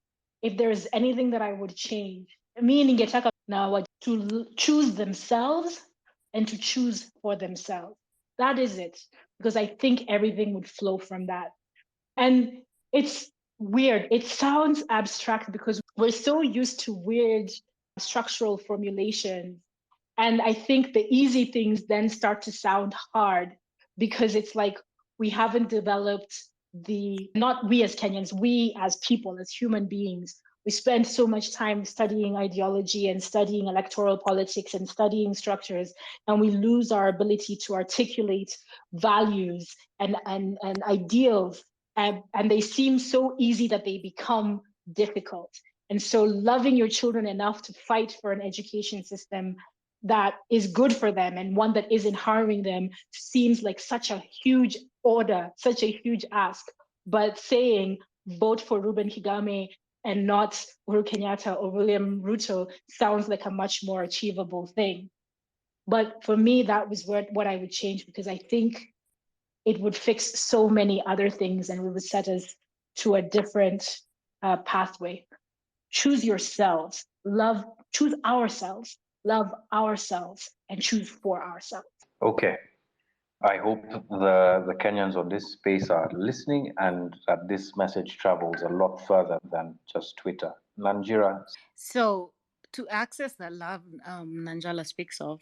if there's anything that I would change, me and Ngetaka now to choose themselves and to choose for themselves. That is it, because I think everything would flow from that. And it's weird. It sounds abstract because we're so used to weird structural formulations. And I think the easy things then start to sound hard because it's like we haven't developed not we as Kenyans, we as people, as human beings, we spend so much time studying ideology and studying electoral politics and studying structures, and we lose our ability to articulate values and ideals. And they seem so easy that they become difficult. And so loving your children enough to fight for an education system that is good for them and one that isn't harming them seems like such a huge order, such a huge ask. But saying vote for Ruben Kigame and not Uhuru Kenyatta or William Ruto sounds like a much more achievable thing. But for me, that was what I would change, because I think it would fix so many other things and it would set us to a different pathway. Choose yourselves, choose ourselves, love ourselves, and choose for ourselves. Okay. I hope the Kenyans on this space are listening and that this message travels a lot further than just Twitter. Nanjira. So, to access the love Nanjala speaks of,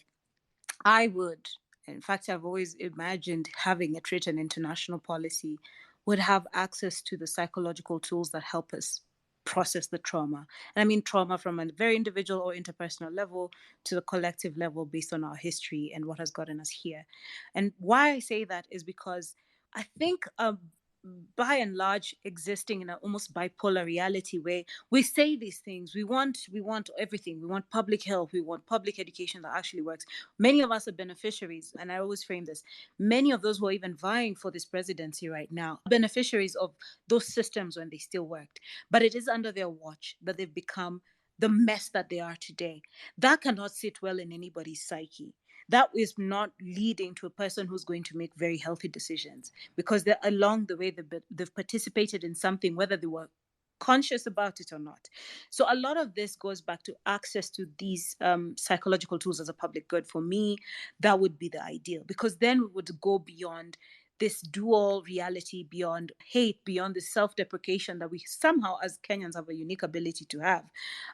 I would, in fact, I've always imagined having it written into national policy, would have access to the psychological tools that help us process the trauma. And I mean trauma from a very individual or interpersonal level to the collective level based on our history and what has gotten us here. And why I say that is because I think by and large existing in an almost bipolar reality where we say these things, we want everything, we want public health, we want public education that actually works. Many of us are beneficiaries, and I always frame this, many of those who are even vying for this presidency right now are beneficiaries of those systems when they still worked, but it is under their watch that they've become the mess that they are today. That cannot sit well in anybody's psyche. That is not leading to a person who's going to make very healthy decisions, because they're along the way they've participated in something, whether they were conscious about it or not. So a lot of this goes back to access to these psychological tools as a public good. For me, that would be the ideal, because then we would go beyond this dual reality, beyond hate, beyond the self-deprecation that we somehow as Kenyans have a unique ability to have,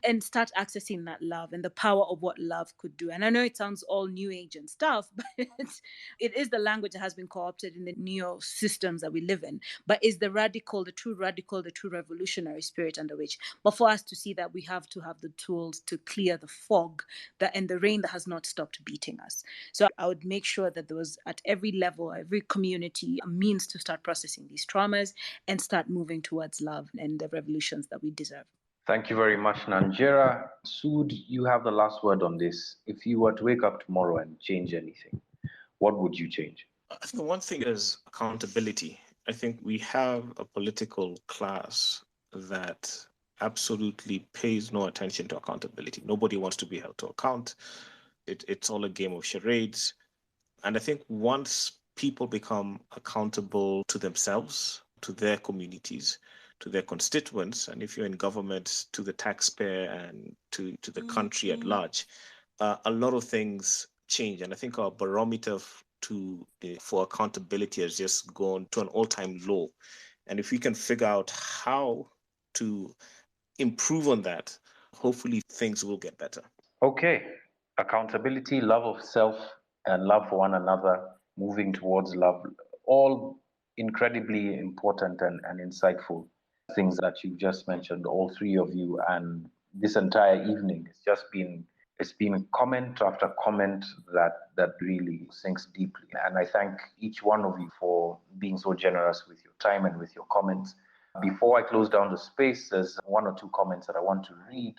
and start accessing that love and the power of what love could do. And I know it sounds all new age and stuff, but it is the language that has been co-opted in the neo systems that we live in, but is the true revolutionary spirit under which. But for us to see that, we have to have the tools to clear the fog and the rain that has not stopped beating us. So I would make sure that there was at every level, every community, a means to start processing these traumas and start moving towards love and the revolutions that we deserve. Thank you very much, Nanjira. Sood, you have the last word on this. If you were to wake up tomorrow and change anything, what would you change? I think one thing is accountability. I think we have a political class that absolutely pays no attention to accountability. Nobody wants to be held to account. It's all a game of charades. And I think once people become accountable to themselves, to their communities, to their constituents, and if you're in government, to the taxpayer and to the country at large, a lot of things change. And I think our barometer for accountability has just gone to an all-time low. And if we can figure out how to improve on that, hopefully things will get better. Okay. Accountability, love of self, and love for one another, moving towards love, all incredibly important and insightful things that you've just mentioned, all three of you. And this entire evening, it's been comment after comment that really sinks deeply. And I thank each one of you for being so generous with your time and with your comments. Before I close down the space, there's one or two comments that I want to read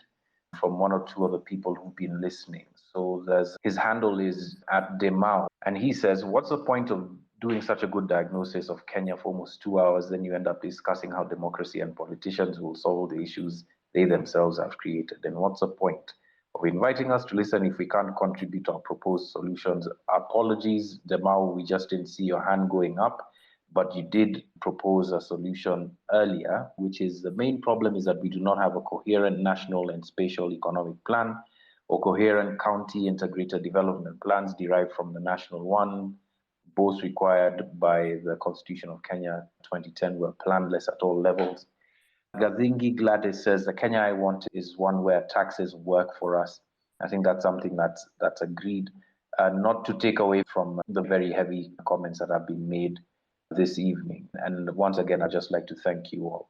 from one or two other people who've been listening. So his handle is @Demao, and he says, what's the point of doing such a good diagnosis of Kenya for almost 2 hours, then you end up discussing how democracy and politicians will solve the issues they themselves have created? And what's the point of inviting us to listen if we can't contribute our proposed solutions? Apologies, Demao, we just didn't see your hand going up, but you did propose a solution earlier, which is the main problem is that we do not have a coherent national and spatial economic plan or coherent county integrated development plans derived from the national one, both required by the Constitution of Kenya 2010 were planless at all levels. Gazingi Gladys says, the Kenya I want is one where taxes work for us. I think that's something that's agreed. Not to take away from the very heavy comments that have been made this evening. And once again, I'd just like to thank you all.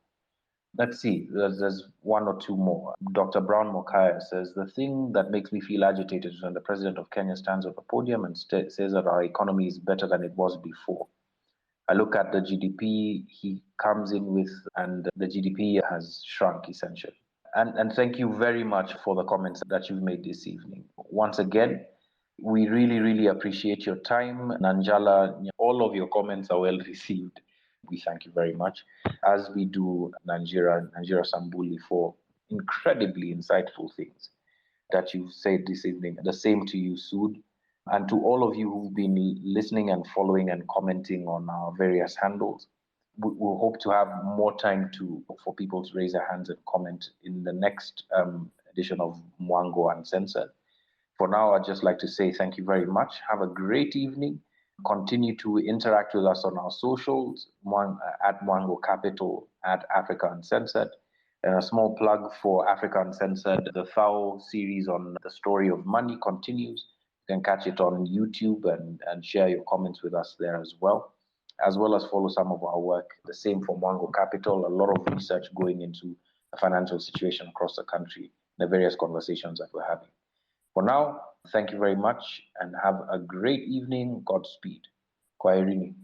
Let's see, there's one or two more. Dr. Brown Mokaya says, the thing that makes me feel agitated is when the president of Kenya stands on the podium and says that our economy is better than it was before. I look at the GDP he comes in with, and the GDP has shrunk essentially. And thank you very much for the comments that you've made this evening. Once again, we really, really appreciate your time. Nanjala, all of your comments are well received. We thank you very much, as we do Nanjira Sambuli, for incredibly insightful things that you've said this evening. The same to you, Sood, and to all of you who've been listening and following and commenting on our various handles. We'll hope to have more time for people to raise their hands and comment in the next edition of Mwango Uncensored. For now, I'd just like to say thank you very much. Have a great evening. Continue to interact with us on our socials, at Mwango Capital, at Africa Uncensored. And a small plug for Africa Uncensored, the FAO series on the story of money continues. You can catch it on YouTube and share your comments with us there as well as follow some of our work. The same for Mwango Capital, a lot of research going into the financial situation across the country, the various conversations that we're having. For now, thank you very much and have a great evening. Godspeed. Kwaherini.